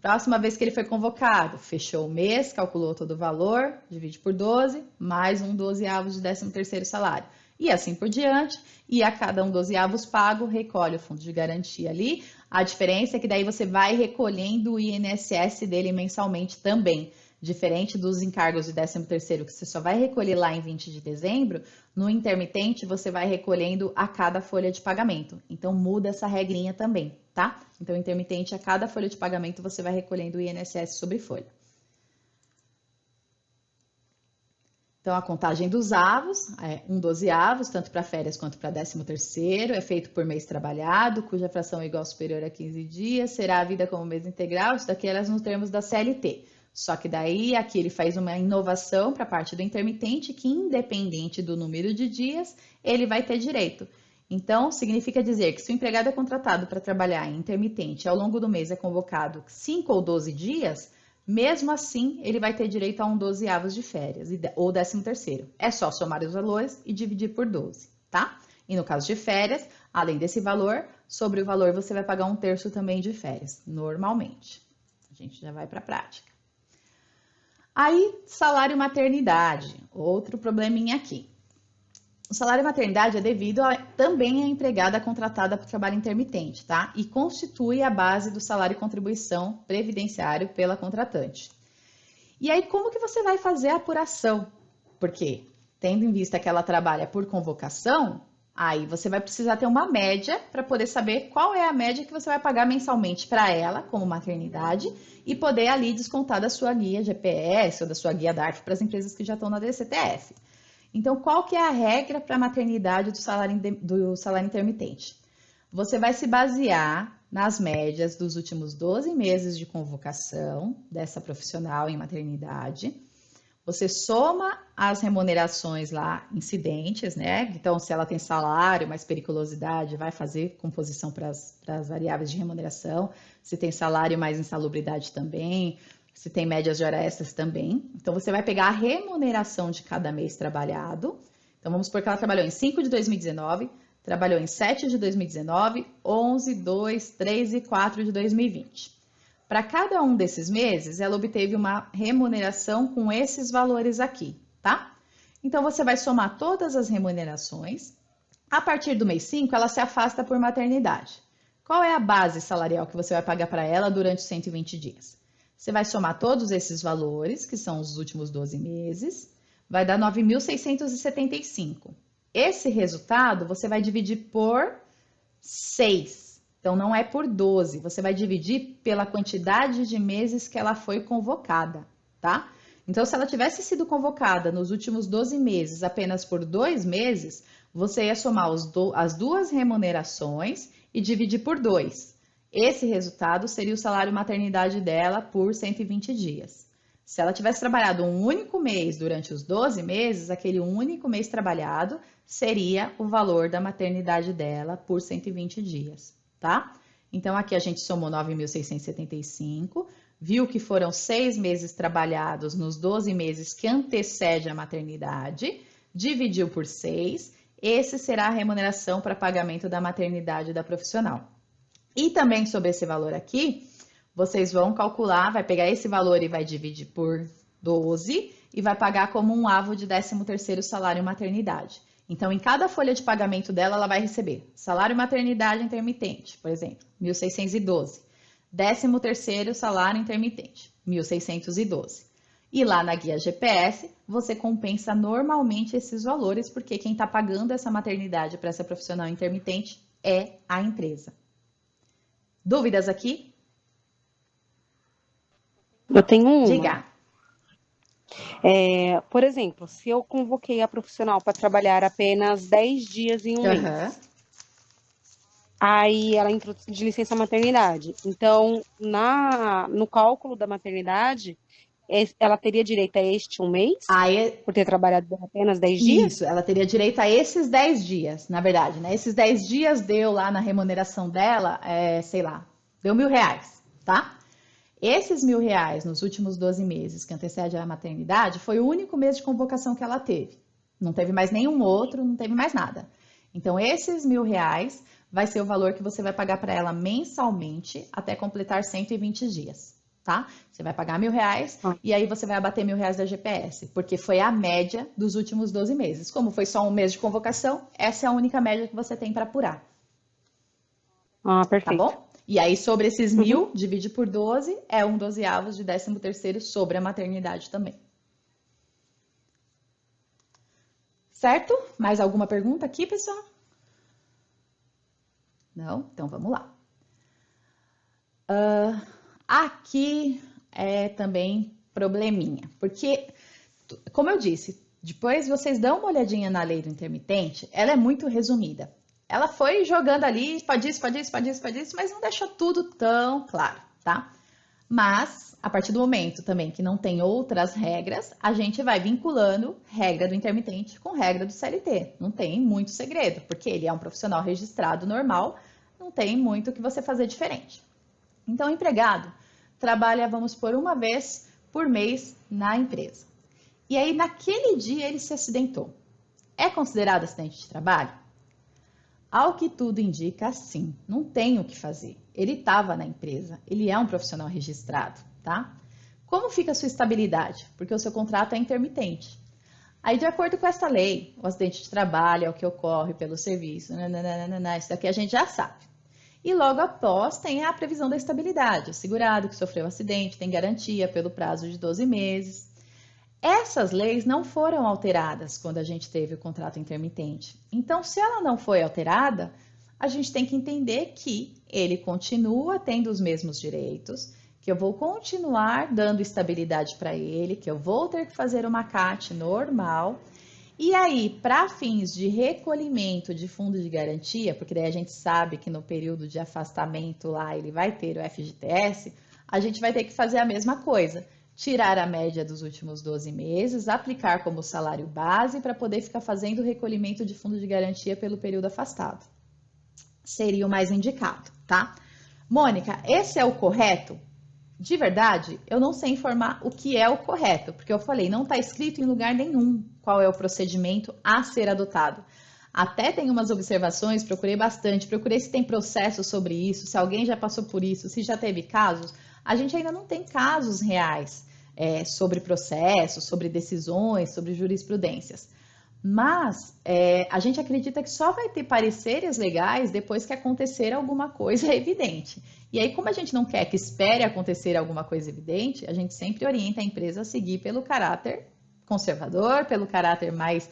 A: Próxima vez que ele foi convocado, fechou o mês, calculou todo o valor, divide por 12, mais um 12avos de 13º salário. E assim por diante, e a cada um 12avos pago, recolhe o fundo de garantia ali. A diferença é que daí você vai recolhendo o INSS dele mensalmente também. Diferente dos encargos de 13º, que você só vai recolher lá em 20 de dezembro, no intermitente você vai recolhendo a cada folha de pagamento. Então muda essa regrinha também, tá? Então intermitente, a cada folha de pagamento você vai recolhendo o INSS sobre folha. Então a contagem dos avos é um 12avos, tanto para férias quanto para 13º, é feito por mês trabalhado, cuja fração é igual ou superior a 15 dias, será vida como mês integral, isso daqui elas nos termos da CLT. Só que daí aqui ele faz uma inovação para a parte do intermitente, que independente do número de dias, ele vai ter direito. Então, significa dizer que se o empregado é contratado para trabalhar em intermitente e ao longo do mês é convocado 5 ou 12 dias, mesmo assim ele vai ter direito a um 12avos de férias ou 13º. É só somar os valores e dividir por 12, tá? E no caso de férias, além desse valor, sobre o valor você vai pagar 1/3 também de férias, normalmente. A gente já vai para a prática. Aí, salário maternidade, outro probleminha aqui. O salário maternidade é devido também à empregada contratada para o trabalho intermitente, tá? E constitui a base do salário e contribuição previdenciário pela contratante. E aí, como que você vai fazer a apuração? Porque, tendo em vista que ela trabalha por convocação, aí você vai precisar ter uma média para poder saber qual é a média que você vai pagar mensalmente para ela, como maternidade, e poder ali descontar da sua guia GPS ou da sua guia DARF para as empresas que já estão na DCTF. Então, qual que é a regra para a maternidade do salário intermitente? Você vai se basear nas médias dos últimos 12 meses de convocação dessa profissional em maternidade. Você soma as remunerações lá incidentes, né? Então, se ela tem salário mais periculosidade, vai fazer composição para as variáveis de remuneração. Se tem salário mais insalubridade também, se tem médias de hora extras também. Então, você vai pegar a remuneração de cada mês trabalhado. Então, vamos supor que ela trabalhou em 5 de 2019, trabalhou em 7 de 2019, 11, 2, 3 e 4 de 2020. Para cada um desses meses, ela obteve uma remuneração com esses valores aqui, tá? Então, você vai somar todas as remunerações. A partir do mês 5, ela se afasta por maternidade. Qual é a base salarial que você vai pagar para ela durante os 120 dias? Você vai somar todos esses valores, que são os últimos 12 meses, vai dar 9.675. Esse resultado você vai dividir por 6. Então, não é por 12, você vai dividir pela quantidade de meses que ela foi convocada, tá? Então, se ela tivesse sido convocada nos últimos 12 meses apenas por 2 meses, você ia somar as duas remunerações e dividir por 2. Esse resultado seria o salário maternidade dela por 120 dias. Se ela tivesse trabalhado um único mês durante os 12 meses, aquele único mês trabalhado seria o valor da maternidade dela por 120 dias. Tá? Então, aqui a gente somou 9.675, viu que foram 6 meses trabalhados nos 12 meses que antecede a maternidade, dividiu por 6, esse será a remuneração para pagamento da maternidade da profissional. E também sobre esse valor aqui, vocês vão calcular, vai pegar esse valor e vai dividir por 12 e vai pagar como um avo de 13º salário maternidade. Então, em cada folha de pagamento dela, ela vai receber salário maternidade intermitente, por exemplo, 1.612. 13º salário intermitente, 1.612. E lá na guia GPS, você compensa normalmente esses valores, porque quem está pagando essa maternidade para essa profissional intermitente é a empresa. Dúvidas aqui?
E: Eu tenho uma.
A: Diga.
E: Por exemplo, se eu convoquei a profissional para trabalhar apenas 10 dias em um mês, aí ela entrou de licença maternidade. Então, no cálculo da maternidade, ela teria direito a este um mês? Por ter trabalhado apenas 10 dias?
A: Isso, ela teria direito a esses 10 dias, na verdade, né? Esses 10 dias deu lá na remuneração dela, sei lá, deu R$1.000, tá? Esses R$1.000 nos últimos 12 meses que antecede a maternidade foi o único mês de convocação que ela teve. Não teve mais nenhum outro, não teve mais nada. Então, esses R$1.000 vai ser o valor que você vai pagar para ela mensalmente até completar 120 dias, tá? Você vai pagar R$1.000 e aí você vai abater R$1.000 da GPS, porque foi a média dos últimos 12 meses. Como foi só um mês de convocação, essa é a única média que você tem para apurar.
E: Ah,
A: Tá
E: perfeito.
A: bom? E aí, sobre esses 1.000, divide por 12, é 1/12 de 13º sobre a maternidade também. Certo? Mais alguma pergunta aqui, pessoal? Não? Então, vamos lá. Aqui é também probleminha, porque, como eu disse, depois vocês dão uma olhadinha na lei do intermitente, ela é muito resumida. Ela foi jogando ali, pode isso, pode isso, pode isso, pode isso, mas não deixou tudo tão claro, tá? Mas, a partir do momento também que não tem outras regras, a gente vai vinculando regra do intermitente com regra do CLT. Não tem muito segredo, porque ele é um profissional registrado normal, não tem muito o que você fazer diferente. Então, o empregado trabalha, vamos por uma vez por mês na empresa. E aí, naquele dia, ele se acidentou. É considerado acidente de trabalho? Ao que tudo indica, sim, não tem o que fazer. Ele estava na empresa, ele é um profissional registrado, tá? Como fica a sua estabilidade? Porque o seu contrato é intermitente. Aí, de acordo com essa lei, o acidente de trabalho é o que ocorre pelo serviço, isso daqui a gente já sabe. E logo após tem a previsão da estabilidade. O segurado que sofreu o acidente tem garantia pelo prazo de 12 meses. Essas leis não foram alteradas quando a gente teve o contrato intermitente. Então, se ela não foi alterada, a gente tem que entender que ele continua tendo os mesmos direitos, que eu vou continuar dando estabilidade para ele, que eu vou ter que fazer uma CAT normal. E aí, para fins de recolhimento de fundo de garantia, porque daí a gente sabe que no período de afastamento lá ele vai ter o FGTS, a gente vai ter que fazer a mesma coisa. Tirar a média dos últimos 12 meses, aplicar como salário base para poder ficar fazendo o recolhimento de fundo de garantia pelo período afastado. Seria o mais indicado, tá? Mônica, esse é o correto? De verdade, eu não sei informar o que é o correto, porque eu falei, não está escrito em lugar nenhum qual é o procedimento a ser adotado. Até tem umas observações, procurei bastante, procurei se tem processo sobre isso, se alguém já passou por isso, se já teve casos. A gente ainda não tem casos reais sobre processos, sobre decisões, sobre jurisprudências. Mas a gente acredita que só vai ter pareceres legais depois que acontecer alguma coisa evidente. E aí, como a gente não quer que espere acontecer alguma coisa evidente, a gente sempre orienta a empresa a seguir pelo caráter conservador, pelo caráter mais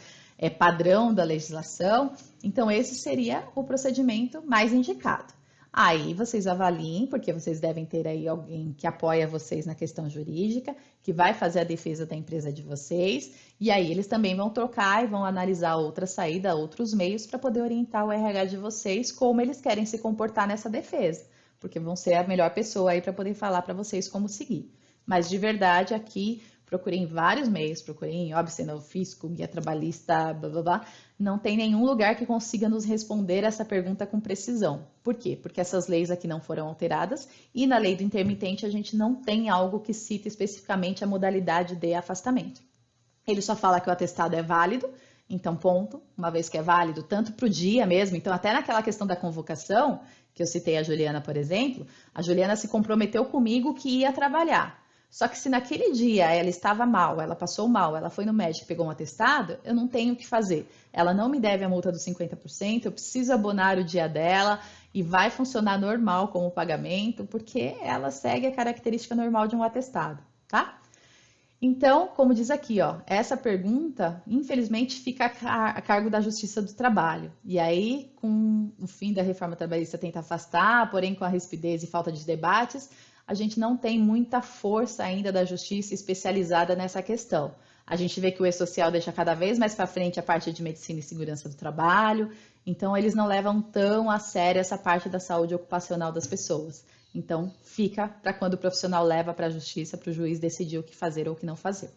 A: padrão da legislação. Então, esse seria o procedimento mais indicado. Aí vocês avaliem, porque vocês devem ter aí alguém que apoia vocês na questão jurídica, que vai fazer a defesa da empresa de vocês, e aí eles também vão trocar e vão analisar outra saída, outros meios para poder orientar o RH de vocês como eles querem se comportar nessa defesa, porque vão ser a melhor pessoa aí para poder falar para vocês como seguir. Mas de verdade aqui procurei em vários meios, procurei em óbice no fisco, guia trabalhista, blá blá blá. Não tem nenhum lugar que consiga nos responder essa pergunta com precisão. Por quê? Porque essas leis aqui não foram alteradas e na lei do intermitente a gente não tem algo que cita especificamente a modalidade de afastamento. Ele só fala que o atestado é válido, então ponto, uma vez que é válido, tanto para o dia mesmo, então até naquela questão da convocação, que eu citei a Juliana, por exemplo, a Juliana se comprometeu comigo que ia trabalhar. Só que se naquele dia ela estava mal, ela passou mal, ela foi no médico e pegou um atestado, eu não tenho o que fazer. Ela não me deve a multa dos 50%, eu preciso abonar o dia dela e vai funcionar normal como pagamento, porque ela segue a característica normal de um atestado, tá? Então, como diz aqui, ó, essa pergunta, infelizmente, fica a cargo da Justiça do Trabalho. E aí, com o fim da reforma trabalhista, tenta afastar, porém com a rispidez e falta de debates, a gente não tem muita força ainda da justiça especializada nessa questão. A gente vê que o E-Social deixa cada vez mais para frente a parte de medicina e segurança do trabalho, então eles não levam tão a sério essa parte da saúde ocupacional das pessoas. Então, fica para quando o profissional leva para a justiça, para o juiz decidir o que fazer ou o que não fazer.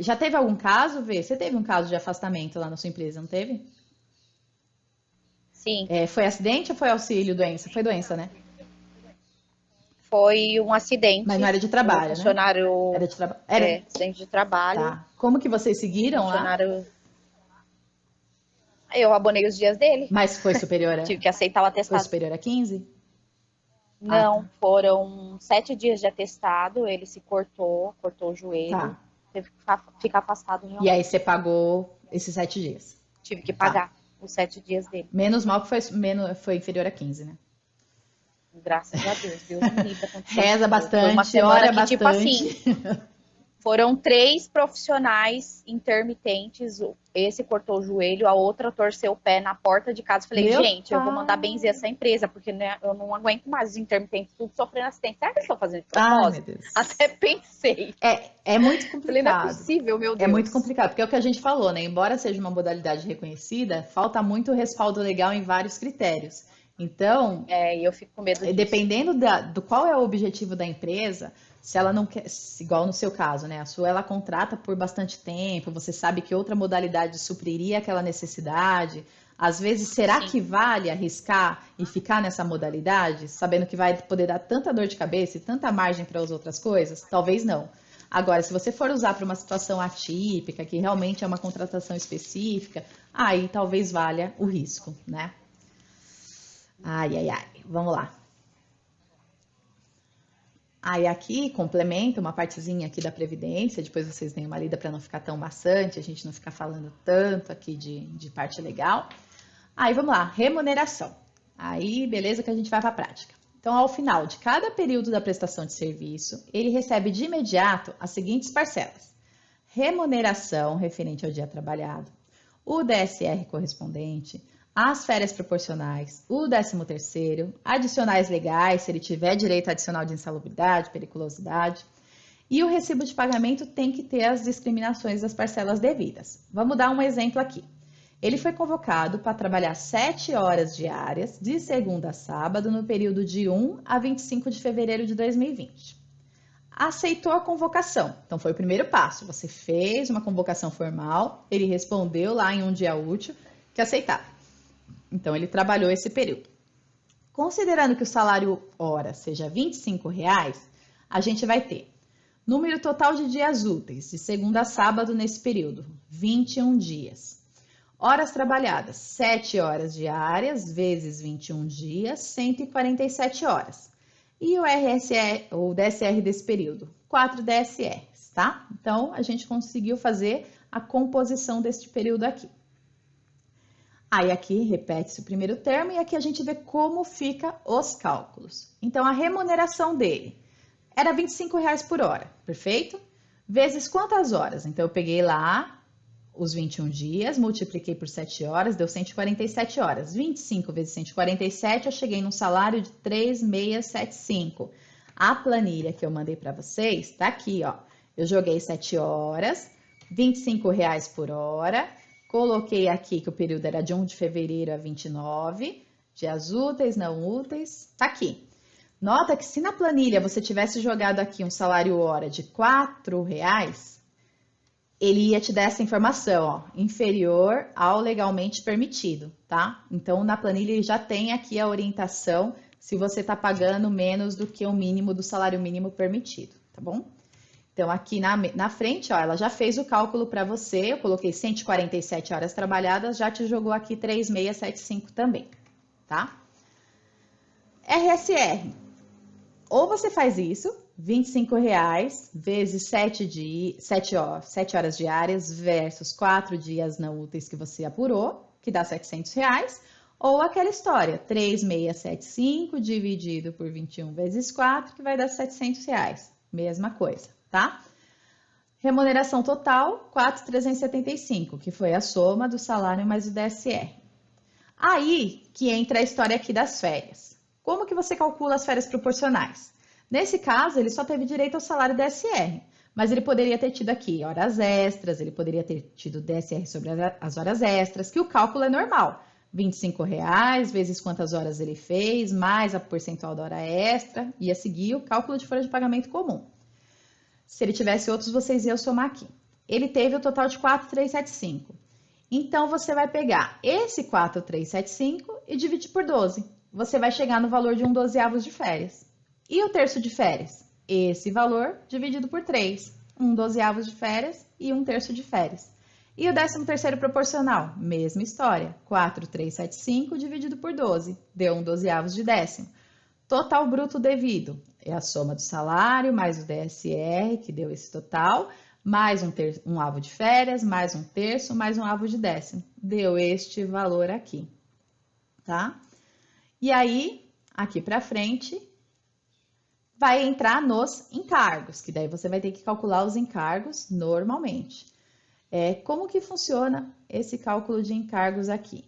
A: Já teve algum caso, Vê? Você teve um caso de afastamento lá na sua empresa, não teve?
B: Sim.
A: Foi acidente ou foi auxílio, doença? Foi doença, né?
B: Foi um acidente.
A: Mas não era de trabalho,
B: né? Funcionário...
A: Era de trabalho. Era
B: acidente de trabalho.
A: Tá. Como que vocês seguiram
B: funcionário...
A: lá?
B: Eu abonei os dias dele.
A: Mas foi superior a...
B: Tive que aceitar o atestado.
A: Foi superior a 15?
B: Não, foram 7 dias de atestado, ele se cortou o joelho, teve que ficar afastado em um.
A: E aí você pagou esses 7 dias?
B: Tive que pagar os 7 dias dele.
A: Menos mal que foi inferior a 15, né?
B: Graças a Deus, Deus me livre.
A: Reza bastante, ora bastante.
B: Tipo assim, foram 3 profissionais intermitentes, esse cortou o joelho, a outra torceu o pé na porta de casa. Falei, gente, eu vou mandar benzer essa empresa, porque eu não aguento mais os intermitentes tudo sofrendo acidente. Será que eles estão fazendo de propósito?
A: Meu Deus.
B: Até pensei.
A: É muito complicado.
B: Falei, não é possível, meu Deus.
A: É muito complicado, porque é o que a gente falou, né? Embora seja uma modalidade reconhecida, falta muito respaldo legal em vários critérios. Então,
B: eu fico com medo disso.
A: Dependendo do qual é o objetivo da empresa, se ela não quer, igual no seu caso, né? A sua ela contrata por bastante tempo, você sabe que outra modalidade supriria aquela necessidade. Às vezes, será que vale arriscar e ficar nessa modalidade, sabendo que vai poder dar tanta dor de cabeça e tanta margem para as outras coisas? Talvez não. Agora, se você for usar para uma situação atípica, que realmente é uma contratação específica, aí talvez valha o risco, né? Ai, vamos lá. Aí aqui complementa uma partezinha aqui da Previdência, depois vocês deem uma lida para não ficar tão maçante, a gente não ficar falando tanto aqui de parte legal. Aí vamos lá, remuneração. Aí beleza que a gente vai para a prática. Então, ao final de cada período da prestação de serviço, ele recebe de imediato as seguintes parcelas: remuneração referente ao dia trabalhado, o DSR correspondente, as férias proporcionais, o 13º, adicionais legais, se ele tiver direito adicional de insalubridade, periculosidade, e o recibo de pagamento tem que ter as discriminações das parcelas devidas. Vamos dar um exemplo aqui. Ele foi convocado para trabalhar 7 horas diárias, de segunda a sábado, no período de 1 a 25 de fevereiro de 2020. Aceitou a convocação. Então, foi o primeiro passo. Você fez uma convocação formal, ele respondeu lá em um dia útil que aceitava. Então, ele trabalhou esse período. Considerando que o salário hora seja R$ 25,00, a gente vai ter número total de dias úteis, de segunda a sábado nesse período, 21 dias. Horas trabalhadas, 7 horas diárias, vezes 21 dias, 147 horas. E o DSR desse período, 4 DSRs, tá? Então, a gente conseguiu fazer a composição deste período aqui. Aí aqui repete-se o primeiro termo e aqui a gente vê como fica os cálculos. Então, a remuneração dele era R$ 25,00 por hora, perfeito? Vezes quantas horas? Então, eu peguei lá os 21 dias, multipliquei por 7 horas, deu 147 horas. 25 vezes 147, eu cheguei num salário de 3.675. A planilha que eu mandei para vocês tá aqui, ó. Eu joguei 7 horas, R$ 25,00 por hora. Coloquei aqui que o período era de 1 de fevereiro a 29, dias úteis, não úteis, tá aqui. Nota que se na planilha você tivesse jogado aqui um salário hora de R$ 4,00, ele ia te dar essa informação, ó, inferior ao legalmente permitido, tá? Então, na planilha ele já tem aqui a orientação se você está pagando menos do que o mínimo do salário mínimo permitido, tá bom? Então, aqui na frente, ó, ela já fez o cálculo para você. Eu coloquei 147 horas trabalhadas, já te jogou aqui 3.675 também, tá? RSR. Ou você faz isso, R$ 25,00 vezes 7 horas diárias versus 4 dias não úteis que você apurou, que dá R$ 700,00. Ou aquela história, 3.675 dividido por 21 vezes 4, que vai dar R$ 700,00. Mesma coisa. Tá? Remuneração total, 4.375, que foi a soma do salário mais o DSR. Aí que entra a história aqui das férias. Como que você calcula as férias proporcionais? Nesse caso, ele só teve direito ao salário DSR, mas ele poderia ter tido aqui horas extras, ele poderia ter tido DSR sobre as horas extras, que o cálculo é normal. R$ 25,00 vezes quantas horas ele fez, mais a percentual da hora extra, ia seguir o cálculo de folha de pagamento comum. Se ele tivesse outros, vocês iam somar aqui. Ele teve o total de 4.375. Então, você vai pegar esse 4.375 e dividir por 12. Você vai chegar no valor de 1/12 de férias. E o terço de férias? Esse valor dividido por 3. 1/12 de férias e 1/3 de férias. E o 13º proporcional? Mesma história. 4.375 dividido por 12. Deu 1/12 de décimo. total bruto devido. É a soma do salário, mais o DSR, que deu esse total, mais um avo de férias, mais um terço, mais um avo de décimo. Deu este valor aqui, tá? E aí, aqui para frente, vai entrar nos encargos, que daí você vai ter que calcular os encargos normalmente. Como que funciona esse cálculo de encargos aqui?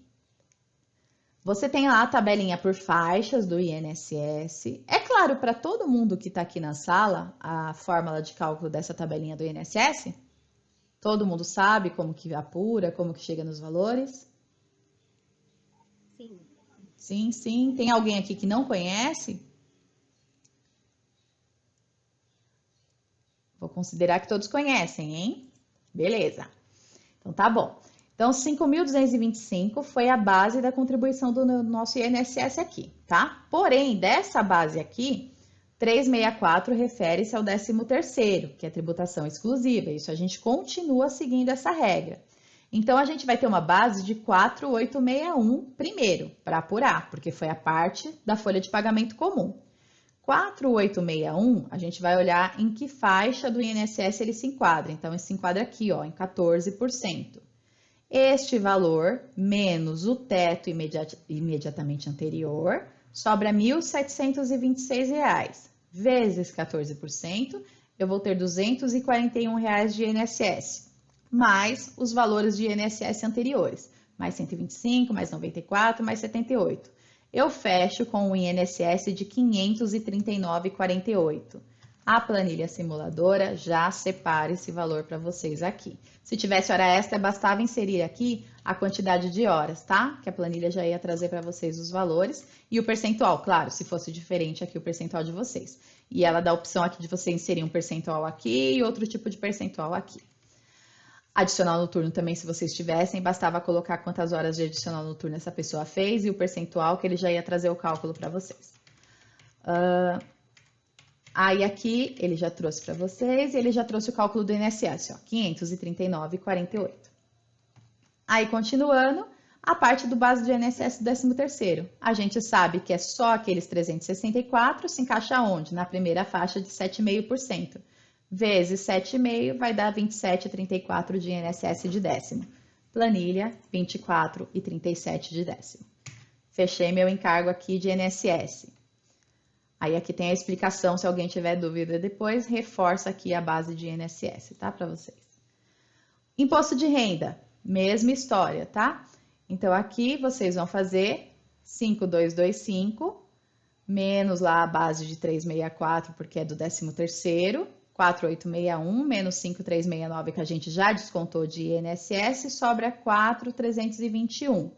A: Você tem lá a tabelinha por faixas do INSS. É claro para todo mundo que está aqui na sala a fórmula de cálculo dessa tabelinha do INSS? Todo mundo sabe como que apura, como que chega nos valores?
C: Sim.
A: Sim, sim. Tem alguém aqui que não conhece? Vou considerar que todos conhecem, hein? Beleza. Então tá bom. Então, 5.225 foi a base da contribuição do nosso INSS aqui, tá? Porém, dessa base aqui, 364 refere-se ao 13º, que é tributação exclusiva. Isso a gente continua seguindo essa regra. Então, a gente vai ter uma base de 4.861 primeiro, para apurar, porque foi a parte da folha de pagamento comum. 4.861, a gente vai olhar em que faixa do INSS ele se enquadra. Então, ele se enquadra aqui, ó, em 14%. Este valor, menos o teto imediatamente anterior, sobra R$ 1.726. Vezes 14%, eu vou ter R$ 241 de INSS, mais os valores de INSS anteriores, mais 125, mais 94, mais 78. Eu fecho com o INSS de R$ 539,48. A planilha simuladora já separa esse valor para vocês aqui. Se tivesse hora extra, bastava inserir aqui a quantidade de horas, tá? Que a planilha já ia trazer para vocês os valores. E o percentual, claro, se fosse diferente aqui o percentual de vocês. E ela dá a opção aqui de você inserir um percentual aqui e outro tipo de percentual aqui. Adicional noturno também, se vocês tivessem, bastava colocar quantas horas de adicional noturno essa pessoa fez e o percentual que ele já ia trazer o cálculo para vocês. Aí aqui ele já trouxe para vocês e ele já trouxe o cálculo do INSS, ó, 539,48. Aí continuando, a parte do base do INSS do 13º. A gente sabe que é só aqueles 364, se encaixa onde? Na primeira faixa de 7,5%. Vezes 7,5 vai dar 27,34 de INSS de décimo. Planilha 24,37 de décimo. Fechei meu encargo aqui de INSS. Aí aqui tem a explicação, se alguém tiver dúvida depois, reforça aqui a base de INSS, tá? Para vocês. Imposto de renda, mesma história, tá? Então aqui vocês vão fazer 5.225, menos lá a base de 364, porque é do 13º, 4.861, menos 5.369, que a gente já descontou de INSS, sobra 4.321.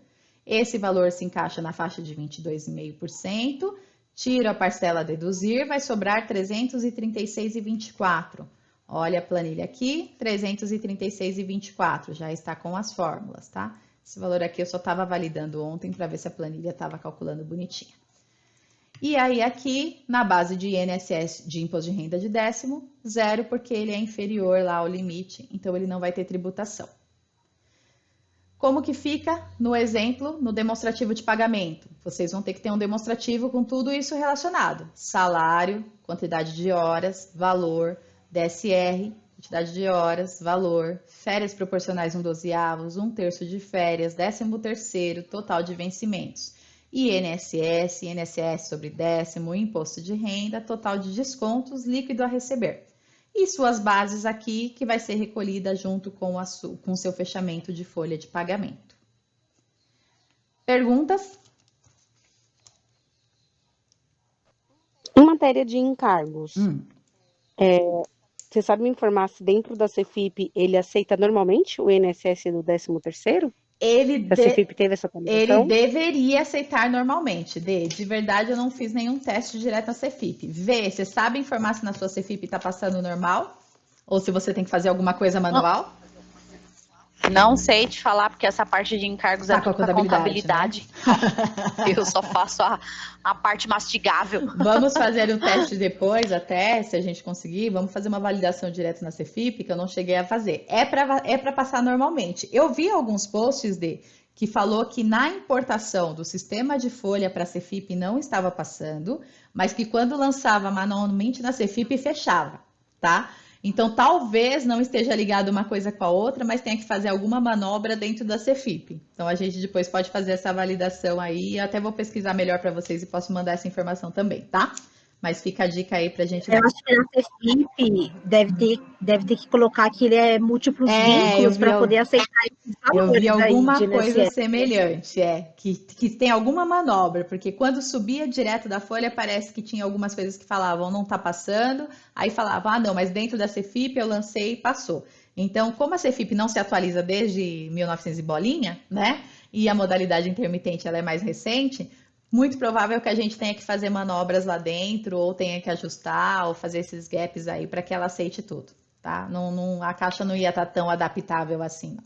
A: Esse valor se encaixa na faixa de 22,5%. Tiro a parcela a deduzir, vai sobrar 336,24. Olha a planilha aqui, 336,24, já está com as fórmulas, tá? Esse valor aqui eu só estava validando ontem para ver se a planilha estava calculando bonitinha. E aí aqui, na base de INSS de imposto de renda de décimo, zero, porque ele é inferior lá ao limite, então ele não vai ter tributação. Como que fica no exemplo, no demonstrativo de pagamento? Vocês vão ter que ter um demonstrativo com tudo isso relacionado. Salário, quantidade de horas, valor, DSR, quantidade de horas, valor, férias proporcionais 1/12, 1/3 de férias, 13º, total de vencimentos. INSS, INSS sobre décimo, imposto de renda, total de descontos, líquido a receber. E suas bases aqui, que vai ser recolhida junto com o seu fechamento de folha de pagamento. Perguntas?
E: Em matéria de encargos, você sabe me informar se dentro da Cefip ele aceita normalmente o INSS do 13º? A Cefip teve essa atualização?
A: Ele deveria aceitar normalmente. De verdade, eu não fiz nenhum teste direto na Cefip. Você sabe informar se na sua Cefip está passando normal? Ou se você tem que fazer alguma coisa manual?
B: Não sei te falar, porque essa parte de encargos é tudo com a contabilidade. Né? Eu só faço a parte mastigável.
A: Vamos fazer um teste depois, até, se a gente conseguir. Vamos fazer uma validação direto na Cefip, que eu não cheguei a fazer. É para passar normalmente. Eu vi alguns posts que falou que na importação do sistema de folha para a Cefip não estava passando, mas que quando lançava manualmente na Cefip fechava, tá? Então, talvez não esteja ligado uma coisa com a outra, mas tenha que fazer alguma manobra dentro da Cefip. Então, a gente depois pode fazer essa validação aí. Eu até vou pesquisar melhor para vocês e posso mandar essa informação também, tá? Mas fica a dica aí para a gente.
C: Eu acho que na Cefip deve ter que colocar que ele é múltiplos vínculos para poder aceitar esses valores.
A: Eu vi alguma
C: aí
A: coisa semelhante, que tem alguma manobra, porque quando subia direto da folha, parece que tinha algumas coisas que falavam não tá passando, aí falavam, ah, não, mas dentro da Cefip eu lancei e passou. Então, como a Cefip não se atualiza desde 1900 e bolinha, né? E a modalidade intermitente ela é mais recente, muito provável que a gente tenha que fazer manobras lá dentro, ou tenha que ajustar, ou fazer esses gaps aí para que ela aceite tudo, tá? A caixa não ia estar tão adaptável assim, não.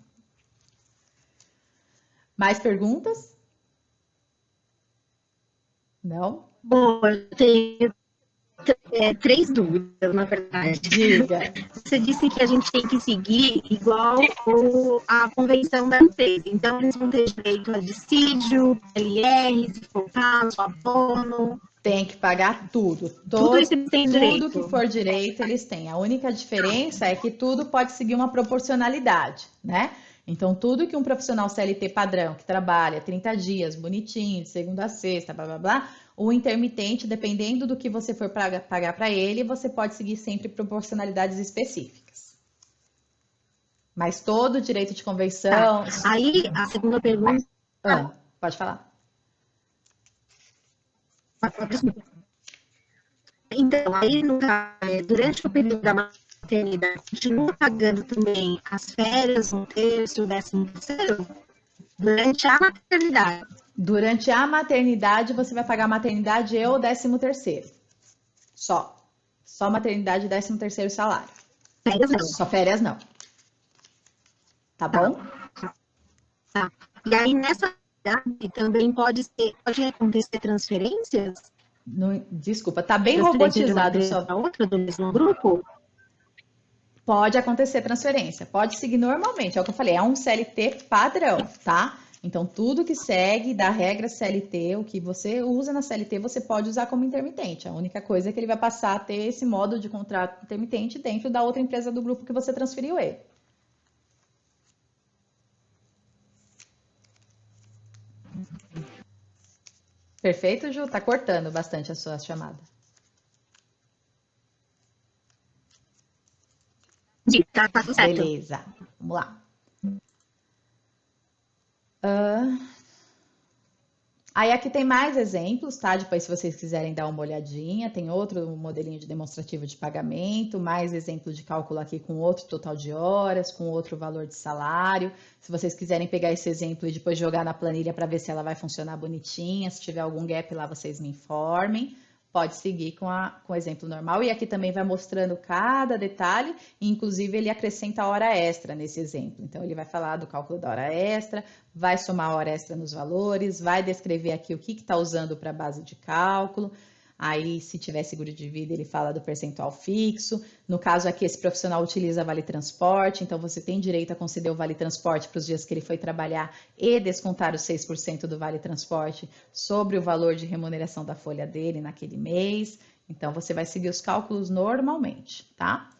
A: Mais perguntas? Não?
C: Bom, eu tenho 3 dúvidas, na verdade.
A: Diga.
C: Você disse que a gente tem que seguir igual a convenção da empresa. Então, eles vão ter direito a dissídio, LR, se for o caso, abono.
A: Tem que pagar tudo.
C: Tudo isso eles têm direito.
A: Tudo que for direito, eles têm. A única diferença é que tudo pode seguir uma proporcionalidade, né? Então, tudo que um profissional CLT padrão, que trabalha 30 dias, bonitinho, de segunda a sexta, blá, blá, blá, o intermitente, dependendo do que você for pagar para ele, você pode seguir sempre proporcionalidades específicas. Mas todo direito de convenção...
C: Tá. Aí, a segunda pergunta...
A: Pode falar.
C: Então, aí, durante o período da maternidade, continua pagando também as férias, 1/3, o 13º? Durante a maternidade.
A: Durante a maternidade, você vai pagar maternidade e o 13º. Só. Só maternidade e 13º salário.
C: Férias não.
A: Só férias não. Tá bom?
C: Tá. E aí, nessa idade, também pode acontecer transferências?
A: Desculpa, tá bem robotizado.
C: Só para outra do mesmo grupo?
A: Pode acontecer transferência. Pode seguir normalmente. É o que eu falei, é um CLT padrão, tá? Então, tudo que segue da regra CLT, o que você usa na CLT, você pode usar como intermitente. A única coisa é que ele vai passar a ter esse modo de contrato intermitente dentro da outra empresa do grupo que você transferiu ele. Perfeito, Ju? Tá cortando bastante a sua chamada.
C: Tá tudo certo.
A: Beleza, vamos lá. Aí aqui tem mais exemplos, tá? Depois, se vocês quiserem dar uma olhadinha, tem outro modelinho de demonstrativo de pagamento, mais exemplo de cálculo aqui com outro total de horas, com outro valor de salário. Se vocês quiserem pegar esse exemplo e depois jogar na planilha para ver se ela vai funcionar bonitinha, se tiver algum gap lá, vocês me informem. Pode seguir com o exemplo normal. E aqui também vai mostrando cada detalhe, e inclusive ele acrescenta a hora extra nesse exemplo. Então, ele vai falar do cálculo da hora extra, vai somar a hora extra nos valores, vai descrever aqui o que está usando para base de cálculo. Aí, se tiver seguro de vida, ele fala do percentual fixo. No caso aqui, esse profissional utiliza vale transporte, então você tem direito a conceder o vale transporte para os dias que ele foi trabalhar e descontar os 6% do vale transporte sobre o valor de remuneração da folha dele naquele mês. Então, você vai seguir os cálculos normalmente, tá?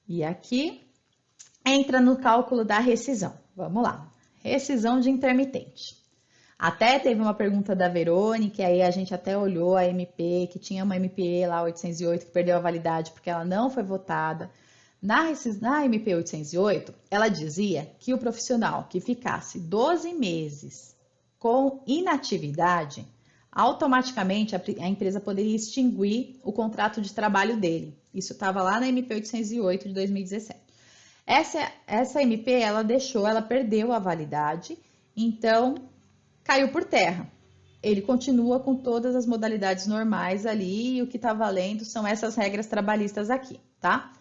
A: E aqui, entra no cálculo da rescisão. Vamos lá. Rescisão de intermitente. Até teve uma pergunta da Verônica, e aí a gente até olhou a MP, que tinha uma MP lá, 808, que perdeu a validade porque ela não foi votada. Na MP 808, ela dizia que o profissional que ficasse 12 meses com inatividade, automaticamente a empresa poderia extinguir o contrato de trabalho dele. Isso estava lá na MP 808 de 2017. Essa MP, ela perdeu a validade, então caiu por terra. Ele continua com todas as modalidades normais ali, e o que está valendo são essas regras trabalhistas aqui, tá?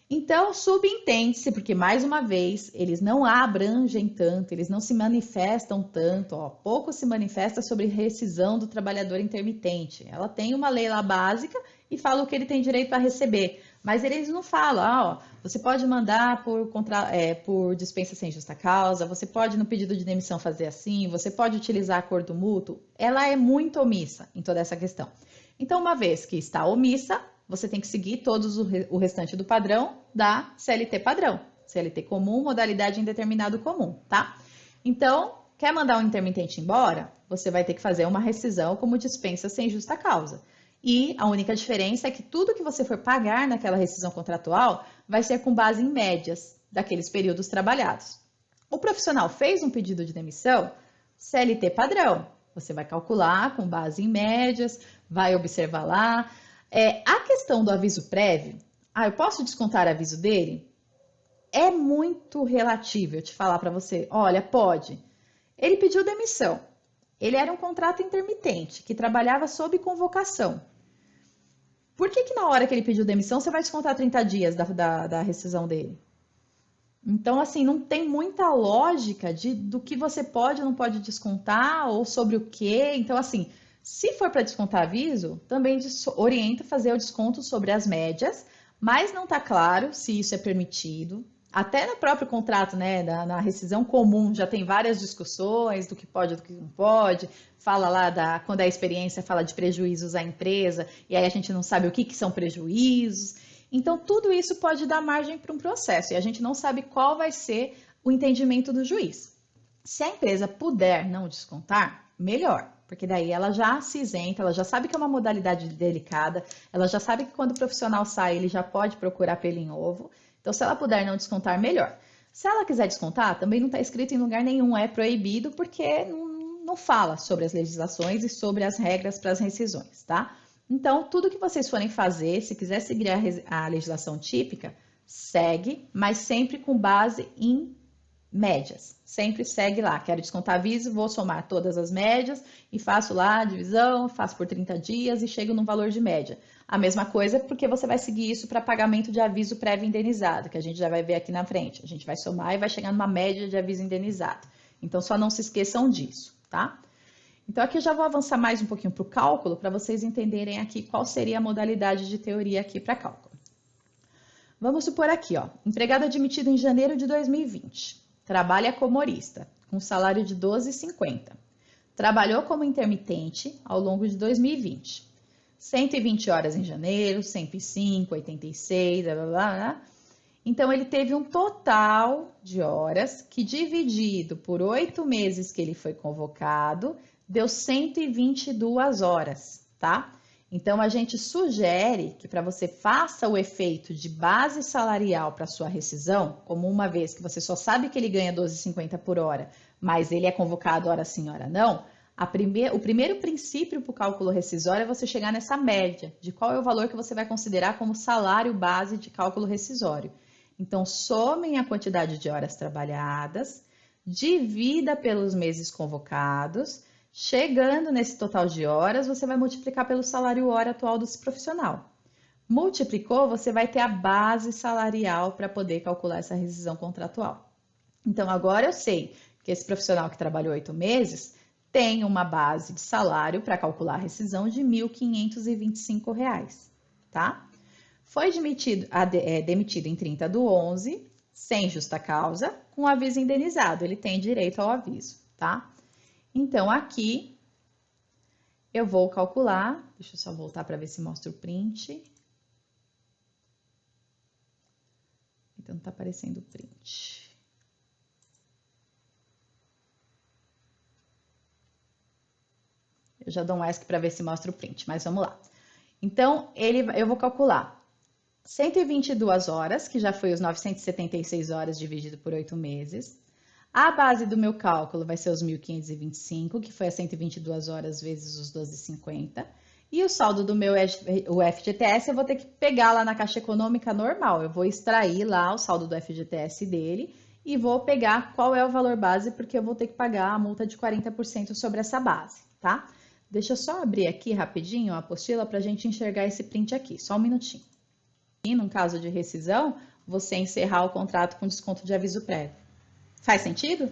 A: Então, subentende-se, porque mais uma vez, eles não abrangem tanto, eles não se manifestam tanto, ó, pouco se manifesta sobre rescisão do trabalhador intermitente. Ela tem uma lei lá básica e fala o que ele tem direito a receber, Mas eles não falam, você pode mandar por dispensa sem justa causa, você pode no pedido de demissão fazer assim, você pode utilizar acordo mútuo. Ela é muito omissa em toda essa questão. Então, uma vez que está omissa, você tem que seguir todos o restante do padrão da CLT padrão. CLT comum, modalidade indeterminado comum, tá? Então, quer mandar um intermitente embora? Você vai ter que fazer uma rescisão como dispensa sem justa causa. E a única diferença é que tudo que você for pagar naquela rescisão contratual vai ser com base em médias daqueles períodos trabalhados. O profissional fez um pedido de demissão, CLT padrão. Você vai calcular com base em médias, vai observar lá. A questão do aviso prévio, eu posso descontar aviso dele? É muito relativo eu te falar para você, olha, pode. Ele pediu demissão. Ele era um contrato intermitente, que trabalhava sob convocação. Por que na hora que ele pediu demissão, você vai descontar 30 dias da rescisão dele? Então, assim, não tem muita lógica do que você pode ou não pode descontar, ou sobre o quê. Então, assim, se for para descontar aviso, também orienta fazer o desconto sobre as médias, mas não está claro se isso é permitido. Até no próprio contrato, né, na rescisão comum, já tem várias discussões do que pode e do que não pode. Fala lá, quando é a experiência, fala de prejuízos à empresa, e aí a gente não sabe o que são prejuízos. Então, tudo isso pode dar margem para um processo, e a gente não sabe qual vai ser o entendimento do juiz. Se a empresa puder não descontar, melhor, porque daí ela já se isenta, ela já sabe que é uma modalidade delicada, ela já sabe que quando o profissional sai, ele já pode procurar pelo em ovo. Então, se ela puder não descontar, melhor. Se ela quiser descontar, também não está escrito em lugar nenhum, é proibido, porque não fala sobre as legislações e sobre as regras para as rescisões, tá? Então, tudo que vocês forem fazer, se quiser seguir a legislação típica, segue, mas sempre com base em médias. Sempre segue lá, quero descontar aviso, vou somar todas as médias e faço lá a divisão, faço por 30 dias e chego num valor de média. A mesma coisa porque você vai seguir isso para pagamento de aviso prévio indenizado, que a gente já vai ver aqui na frente. A gente vai somar e vai chegar numa média de aviso indenizado. Então, só não se esqueçam disso, tá? Então, aqui eu já vou avançar mais um pouquinho para o cálculo, para vocês entenderem aqui qual seria a modalidade de teoria aqui para cálculo. Vamos supor aqui, empregado admitido em janeiro de 2020. Trabalha como horista, com salário de R$ 12,50. Trabalhou como intermitente ao longo de 2020. 120 horas em janeiro, 105, 86, blá, blá, blá. Então, ele teve um total de horas que, dividido por 8 meses que ele foi convocado, deu 122 horas, tá? Então, a gente sugere que para você faça o efeito de base salarial para sua rescisão, como uma vez que você só sabe que ele ganha 12,50 por hora, mas ele é convocado hora sim, hora não, o primeiro princípio para o cálculo rescisório é você chegar nessa média, de qual é o valor que você vai considerar como salário base de cálculo rescisório. Então, somem a quantidade de horas trabalhadas, divida pelos meses convocados. Chegando nesse total de horas, você vai multiplicar pelo salário hora atual desse profissional. Multiplicou, você vai ter a base salarial para poder calcular essa rescisão contratual. Então, agora eu sei que esse profissional que trabalhou 8 meses tem uma base de salário para calcular a rescisão de R$ 1.525, tá? Foi demitido em 30/11, sem justa causa, com aviso indenizado. Ele tem direito ao aviso, tá? Então, aqui, eu vou calcular, deixa eu só voltar para ver se mostra o print. Então, não está aparecendo o print. Eu já dou um ESC para ver se mostra o print, mas vamos lá. Então, eu vou calcular 122 horas, que já foi os 976 horas dividido por 8 meses. A base do meu cálculo vai ser os 1.525, que foi as 122 horas vezes os 12,50. E o saldo do meu FGTS eu vou ter que pegar lá na Caixa Econômica normal. Eu vou extrair lá o saldo do FGTS dele e vou pegar qual é o valor base, porque eu vou ter que pagar a multa de 40% sobre essa base, tá? Deixa eu só abrir aqui rapidinho a apostila para a gente enxergar esse print aqui, só um minutinho. E num caso de rescisão, você encerrar o contrato com desconto de aviso prévio. Faz sentido?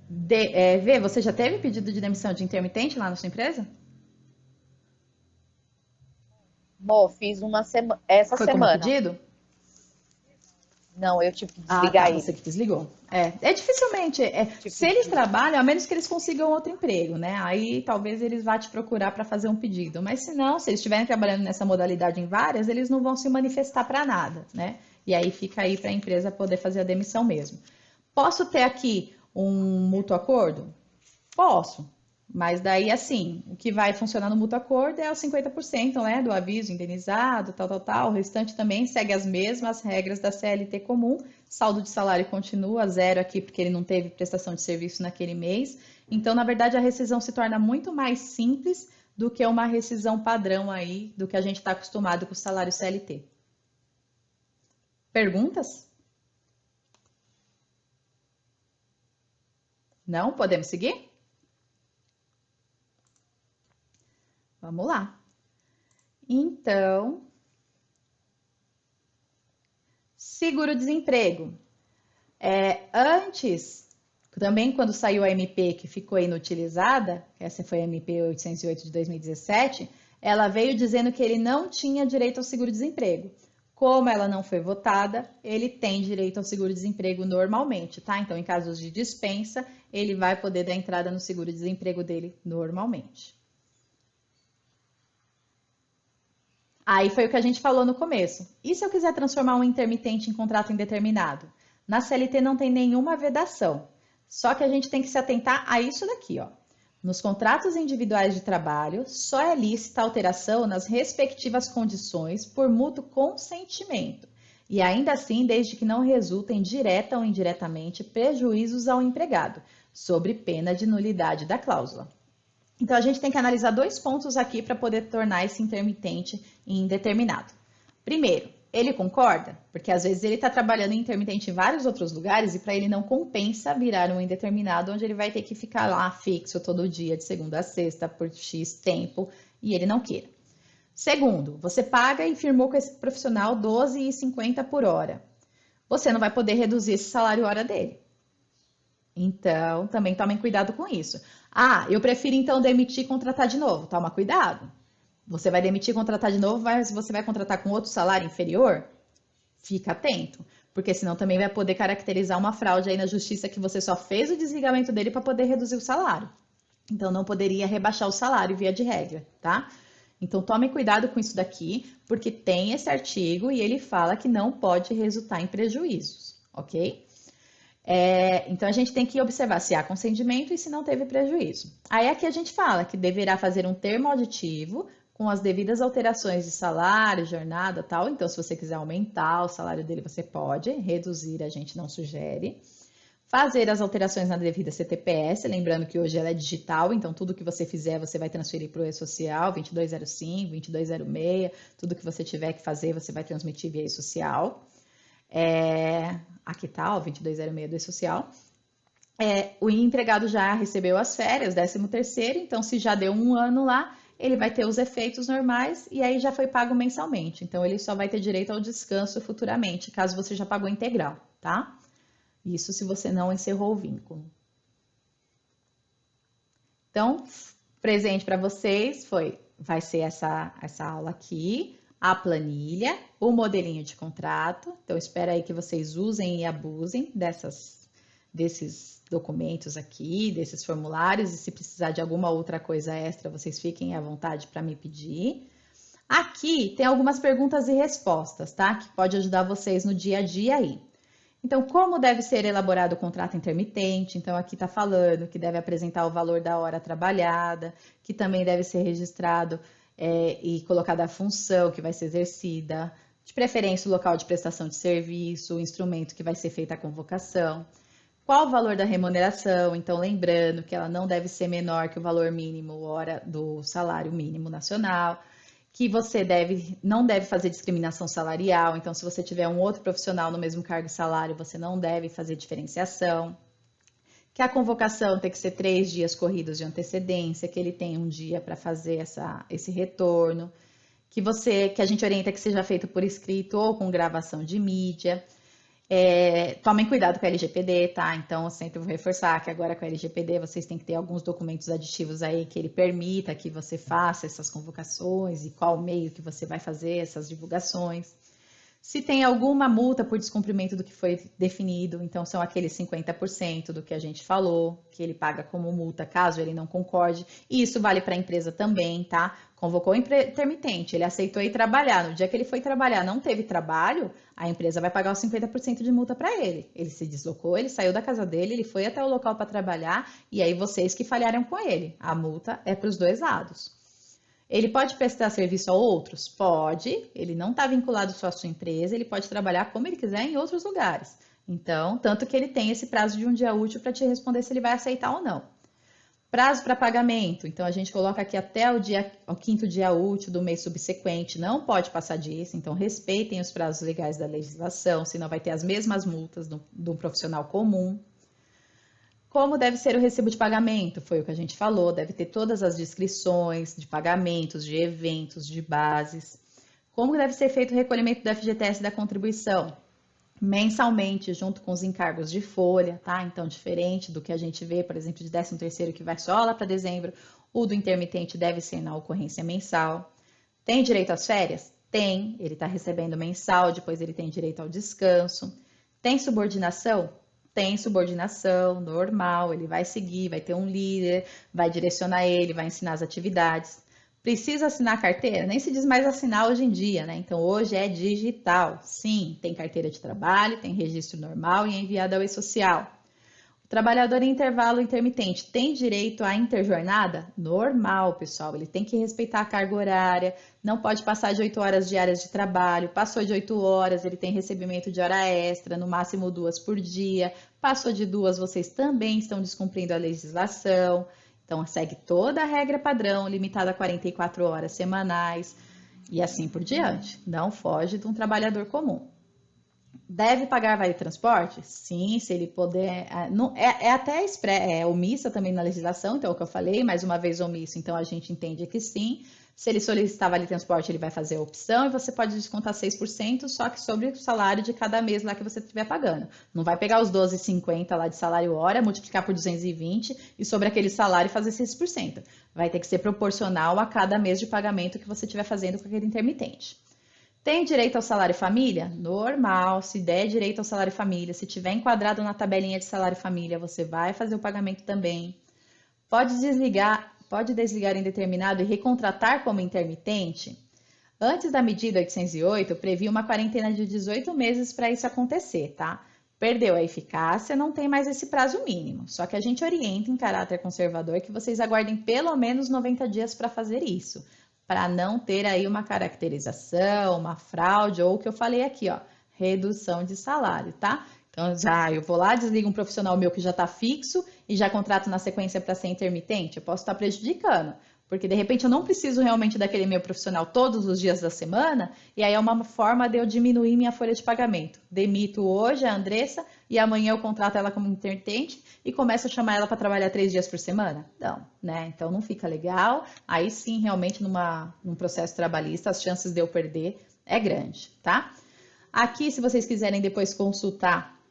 A: Vê, você já teve pedido de demissão de intermitente lá na sua empresa?
B: Mo, fiz essa
A: Foi
B: semana.
A: como pedido?
B: Não, eu tive que desligar ele.
A: Você que desligou. Dificilmente. Se eles trabalham, a menos que eles consigam outro emprego, né? Aí talvez eles vá te procurar para fazer um pedido. Mas se não, se eles estiverem trabalhando nessa modalidade em várias, eles não vão se manifestar para nada, né? E aí fica aí para a empresa poder fazer a demissão mesmo. Posso ter aqui um mútuo acordo? Posso. Mas daí, assim, o que vai funcionar no mútuo acordo é os 50%, né, do aviso indenizado, tal. O restante também segue as mesmas regras da CLT comum. Saldo de salário continua zero aqui, porque ele não teve prestação de serviço naquele mês. Então, na verdade, a rescisão se torna muito mais simples do que uma rescisão padrão aí, do que a gente está acostumado com o salário CLT. Perguntas? Não? Podemos seguir? Vamos lá. Então, seguro-desemprego. Antes, também quando saiu a MP que ficou inutilizada, essa foi a MP 808 de 2017, ela veio dizendo que ele não tinha direito ao seguro-desemprego. Como ela não foi votada, ele tem direito ao seguro-desemprego normalmente, tá? Então, em casos de dispensa, ele vai poder dar entrada no seguro-desemprego dele normalmente. Aí foi o que a gente falou no começo. E se eu quiser transformar um intermitente em contrato indeterminado? Na CLT não tem nenhuma vedação. Só que a gente tem que se atentar a isso daqui, ó. Nos contratos individuais de trabalho, só é lícita a alteração nas respectivas condições por mútuo consentimento. E ainda assim, desde que não resultem direta ou indiretamente prejuízos ao empregado, sob pena de nulidade da cláusula. Então, a gente tem que analisar dois pontos aqui para poder tornar esse intermitente indeterminado. Primeiro, ele concorda? Porque às vezes ele está trabalhando em intermitente em vários outros lugares e para ele não compensa virar um indeterminado, onde ele vai ter que ficar lá fixo todo dia, de segunda a sexta, por X tempo, e ele não queira. Segundo, você paga e firmou com esse profissional R$ 12,50 por hora. Você não vai poder reduzir esse salário hora dele. Então, também tomem cuidado com isso. Eu prefiro então demitir e contratar de novo. Toma cuidado. Você vai demitir e contratar de novo, mas você vai contratar com outro salário inferior? Fica atento, porque senão também vai poder caracterizar uma fraude aí na justiça que você só fez o desligamento dele para poder reduzir o salário. Então, não poderia rebaixar o salário via de regra, tá? Então, tome cuidado com isso daqui, porque tem esse artigo e ele fala que não pode resultar em prejuízos, ok? Então, a gente tem que observar se há consentimento e se não teve prejuízo. Aí, aqui a gente fala que deverá fazer um termo auditivo com as devidas alterações de salário, jornada, tal. Então, se você quiser aumentar o salário dele, você pode. Reduzir, a gente não sugere. Fazer as alterações na devida CTPS, lembrando que hoje ela é digital, então tudo que você fizer, você vai transferir para o e-social, 2205, 2206, tudo que você tiver que fazer, você vai transmitir via e-social. Aqui tá, ó, 2206 do e-social. O empregado já recebeu as férias, 13º, então se já deu um ano lá, ele vai ter os efeitos normais e aí já foi pago mensalmente. Então, ele só vai ter direito ao descanso futuramente, caso você já pagou integral, tá? Isso se você não encerrou o vínculo. Então, presente para vocês vai ser essa aula aqui, a planilha, o modelinho de contrato. Então, espero aí que vocês usem e abusem desses documentos aqui, desses formulários, e se precisar de alguma outra coisa extra, vocês fiquem à vontade para me pedir. Aqui tem algumas perguntas e respostas, tá? Que pode ajudar vocês no dia a dia aí. Então, como deve ser elaborado o contrato intermitente? Então, aqui está falando que deve apresentar o valor da hora trabalhada, que também deve ser registrado e colocada a função que vai ser exercida, de preferência o local de prestação de serviço, o instrumento que vai ser feita a convocação. Qual o valor da remuneração? Então, lembrando que ela não deve ser menor que o valor mínimo hora do salário mínimo nacional, que você não deve fazer discriminação salarial, então se você tiver um outro profissional no mesmo cargo e salário, você não deve fazer diferenciação, que a convocação tem que ser 3 dias corridos de antecedência, que ele tem um dia para fazer esse retorno, que a gente orienta que seja feito por escrito ou com gravação de mídia. Tomem cuidado com a LGPD, tá? Então, eu sempre vou reforçar que agora com a LGPD vocês têm que ter alguns documentos aditivos aí que ele permita que você faça essas convocações e qual meio que você vai fazer essas divulgações. Se tem alguma multa por descumprimento do que foi definido, então são aqueles 50% do que a gente falou, que ele paga como multa caso ele não concorde. E isso vale para a empresa também, tá? Convocou o intermitente, ele aceitou ir trabalhar. No dia que ele foi trabalhar, não teve trabalho, a empresa vai pagar os 50% de multa para ele. Ele se deslocou, ele saiu da casa dele, ele foi até o local para trabalhar, e aí vocês que falharam com ele. A multa é para os dois lados. Ele pode prestar serviço a outros? Pode. Ele não está vinculado só à sua empresa, ele pode trabalhar como ele quiser em outros lugares. Então, tanto que ele tem esse prazo de um dia útil para te responder se ele vai aceitar ou não. Prazo para pagamento. Então, a gente coloca aqui até o 5º dia útil do mês subsequente. Não pode passar disso. Então, respeitem os prazos legais da legislação, senão vai ter as mesmas multas de um profissional comum. Como deve ser o recibo de pagamento? Foi o que a gente falou, deve ter todas as descrições de pagamentos, de eventos, de bases. Como deve ser feito o recolhimento do FGTS da contribuição? Mensalmente, junto com os encargos de folha, tá? Então, diferente do que a gente vê, por exemplo, de 13º que vai só lá para dezembro, o do intermitente deve ser na ocorrência mensal. Tem direito às férias? Tem, ele está recebendo mensal, depois ele tem direito ao descanso. Tem subordinação? Tem subordinação normal, ele vai seguir, vai ter um líder, vai direcionar ele, vai ensinar as atividades. Precisa assinar a carteira? Nem se diz mais assinar hoje em dia, né? Então, hoje é digital. Sim, tem carteira de trabalho, tem registro normal e é enviado ao e-social. O trabalhador em intervalo intermitente tem direito à interjornada? Normal, pessoal. Ele tem que respeitar a carga horária, não pode passar de 8 horas diárias de trabalho. Passou de 8 horas, ele tem recebimento de hora extra, no máximo 2 por dia. Passou de 2, vocês também estão descumprindo a legislação. Então, segue toda a regra padrão, limitada a 44 horas semanais e assim por diante. Não foge de um trabalhador comum. Deve pagar vale transporte? Sim, se ele puder. É omissa também na legislação, então é o que eu falei, mais uma vez omisso, então a gente entende que sim. Se ele solicitar vale transporte, ele vai fazer a opção e você pode descontar 6%, só que sobre o salário de cada mês lá que você estiver pagando. Não vai pegar os 12,50 lá de salário hora, multiplicar por 220 e sobre aquele salário fazer 6%. Vai ter que ser proporcional a cada mês de pagamento que você estiver fazendo com aquele intermitente. Tem direito ao salário família? Normal, se der direito ao salário família, se tiver enquadrado na tabelinha de salário família, você vai fazer o pagamento também. Pode desligar indeterminado e recontratar como intermitente? Antes da medida 808, eu previ uma quarentena de 18 meses para isso acontecer, tá? Perdeu a eficácia, não tem mais esse prazo mínimo. Só que a gente orienta em caráter conservador que vocês aguardem pelo menos 90 dias para fazer isso, para não ter aí uma caracterização, uma fraude ou o que eu falei aqui, ó, redução de salário, tá? Então, eu vou lá, desligo um profissional meu que já está fixo e já contrato na sequência para ser intermitente, eu posso estar prejudicando, porque de repente eu não preciso realmente daquele meu profissional todos os dias da semana, e aí é uma forma de eu diminuir minha folha de pagamento. Demito hoje a Andressa e amanhã eu contrato ela como intermitente e começo a chamar ela para trabalhar 3 dias por semana? Não, né? Então não fica legal. Aí sim, realmente, num processo trabalhista, as chances de eu perder é grande, tá? Aqui, se vocês quiserem depois consultar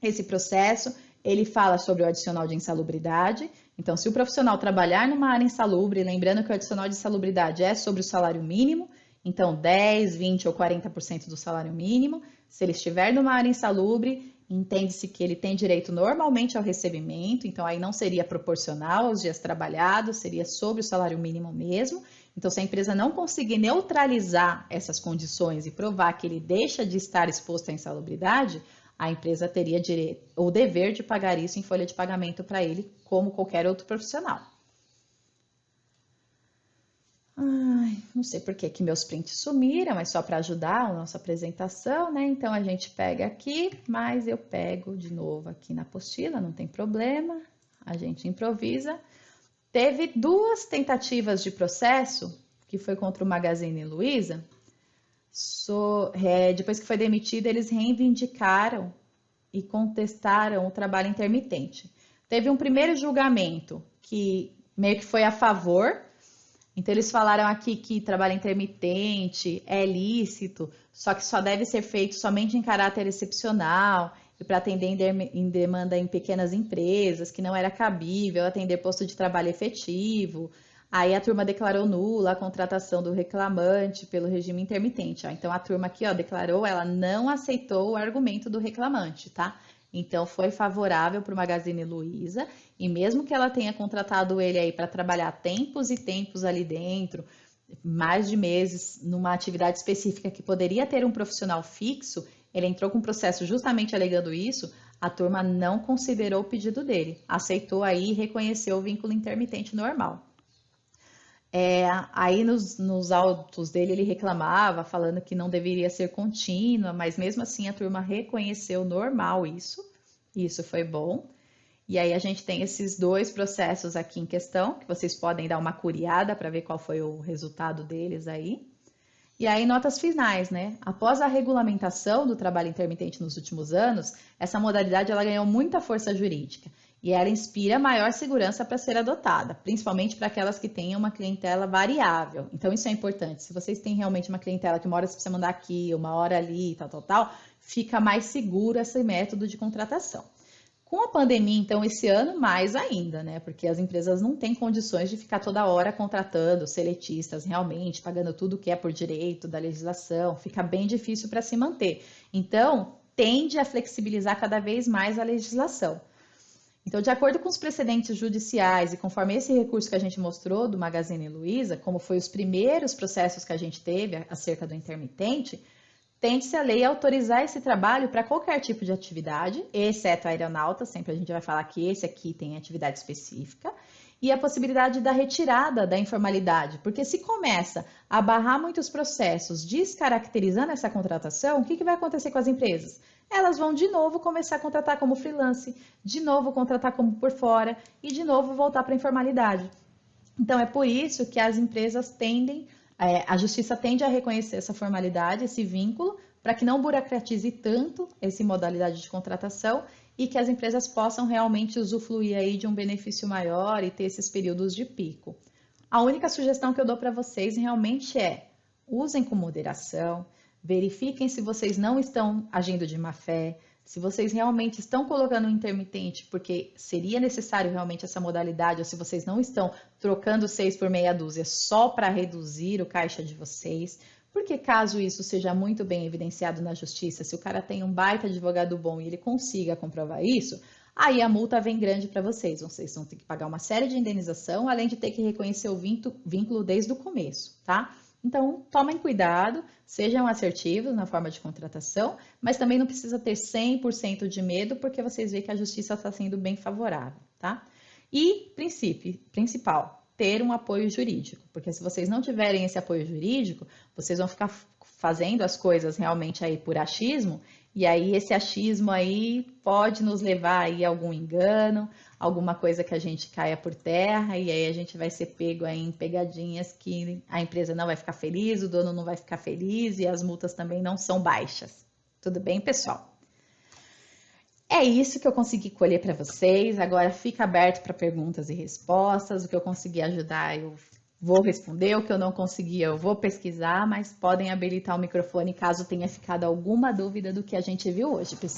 A: esse processo, ele fala sobre o adicional de insalubridade. Então, se o profissional trabalhar numa área insalubre, lembrando que o adicional de insalubridade é sobre o salário mínimo, então 10, 20 ou 40% do salário mínimo. Se ele estiver numa área insalubre, entende-se que ele tem direito normalmente ao recebimento, então aí não seria proporcional aos dias trabalhados, seria sobre o salário mínimo mesmo. Então, se a empresa não conseguir neutralizar essas condições e provar que ele deixa de estar exposto à insalubridade, a empresa teria direito ou dever de pagar isso em folha de pagamento para ele, como qualquer outro profissional. Não sei por que meus prints sumiram, mas só para ajudar a nossa apresentação, né? Então, a gente pega aqui, mas eu pego de novo aqui na apostila, não tem problema, a gente improvisa. Teve 2 tentativas de processo, que foi contra o Magazine Luiza. Depois que foi demitido, eles reivindicaram e contestaram o trabalho intermitente. Teve um primeiro julgamento que meio que foi a favor, Então, eles falaram aqui que trabalho intermitente é lícito, só que só deve ser feito somente em caráter excepcional e para atender em demanda em pequenas empresas, que não era cabível atender posto de trabalho efetivo. Aí a turma declarou nula a contratação do reclamante pelo regime intermitente. Ó. Então, a turma aqui declarou, ela não aceitou o argumento do reclamante, tá? Então, foi favorável para o Magazine Luiza, e mesmo que ela tenha contratado ele aí para trabalhar tempos e tempos ali dentro, mais de meses, numa atividade específica que poderia ter um profissional fixo, ele entrou com um processo justamente alegando isso, a turma não considerou o pedido dele, aceitou aí e reconheceu o vínculo intermitente normal. Aí nos autos dele ele reclamava, falando que não deveria ser contínua, mas mesmo assim a turma reconheceu normal isso foi bom. E aí a gente tem esses 2 processos aqui em questão, que vocês podem dar uma curiada para ver qual foi o resultado deles aí. E aí, notas finais, né? Após a regulamentação do trabalho intermitente nos últimos anos, essa modalidade ela ganhou muita força jurídica e ela inspira maior segurança para ser adotada, principalmente para aquelas que tenham uma clientela variável. Então, isso é importante. Se vocês têm realmente uma clientela que uma hora você precisa mandar aqui, uma hora ali, tal, fica mais seguro esse método de contratação. Com a pandemia, então, esse ano, mais ainda, né? Porque as empresas não têm condições de ficar toda hora contratando seletistas realmente, pagando tudo que é por direito da legislação, fica bem difícil para se manter. Então, tende a flexibilizar cada vez mais a legislação. Então, de acordo com os precedentes judiciais e conforme esse recurso que a gente mostrou do Magazine Luiza, como foi os primeiros processos que a gente teve acerca do intermitente, tende-se a lei a autorizar esse trabalho para qualquer tipo de atividade, exceto a aeronauta, sempre a gente vai falar que esse aqui tem atividade específica, e a possibilidade da retirada da informalidade, porque se começa a barrar muitos processos descaracterizando essa contratação, o que vai acontecer com as empresas? Elas vão de novo começar a contratar como freelance, de novo contratar como por fora e de novo voltar para a informalidade. Então é por isso que as empresas a justiça tende a reconhecer essa formalidade, esse vínculo, para que não burocratize tanto essa modalidade de contratação e que as empresas possam realmente usufruir aí de um benefício maior e ter esses períodos de pico. A única sugestão que eu dou para vocês realmente usem com moderação, verifiquem se vocês não estão agindo de má fé, se vocês realmente estão colocando um intermitente porque seria necessário realmente essa modalidade, ou se vocês não estão trocando 6 por meia dúzia só para reduzir o caixa de vocês, porque caso isso seja muito bem evidenciado na justiça, se o cara tem um baita advogado bom e ele consiga comprovar isso, aí a multa vem grande para vocês. Vocês vão ter que pagar uma série de indenização, além de ter que reconhecer o vínculo desde o começo, tá? Então, tomem cuidado, sejam assertivos na forma de contratação, mas também não precisa ter 100% de medo, porque vocês veem que a justiça está sendo bem favorável, tá? E, principal, ter um apoio jurídico, porque se vocês não tiverem esse apoio jurídico, vocês vão ficar fazendo as coisas realmente aí por achismo, e aí esse achismo aí pode nos levar aí a algum engano, alguma coisa que a gente caia por terra, e aí a gente vai ser pego aí em pegadinhas que a empresa não vai ficar feliz, o dono não vai ficar feliz e as multas também não são baixas. Tudo bem, pessoal? É isso que eu consegui colher para vocês. Agora fica aberto para perguntas e respostas. O que eu conseguir ajudar, eu vou responder. O que eu não conseguir, eu vou pesquisar, mas podem habilitar o microfone caso tenha ficado alguma dúvida do que a gente viu hoje, pessoal.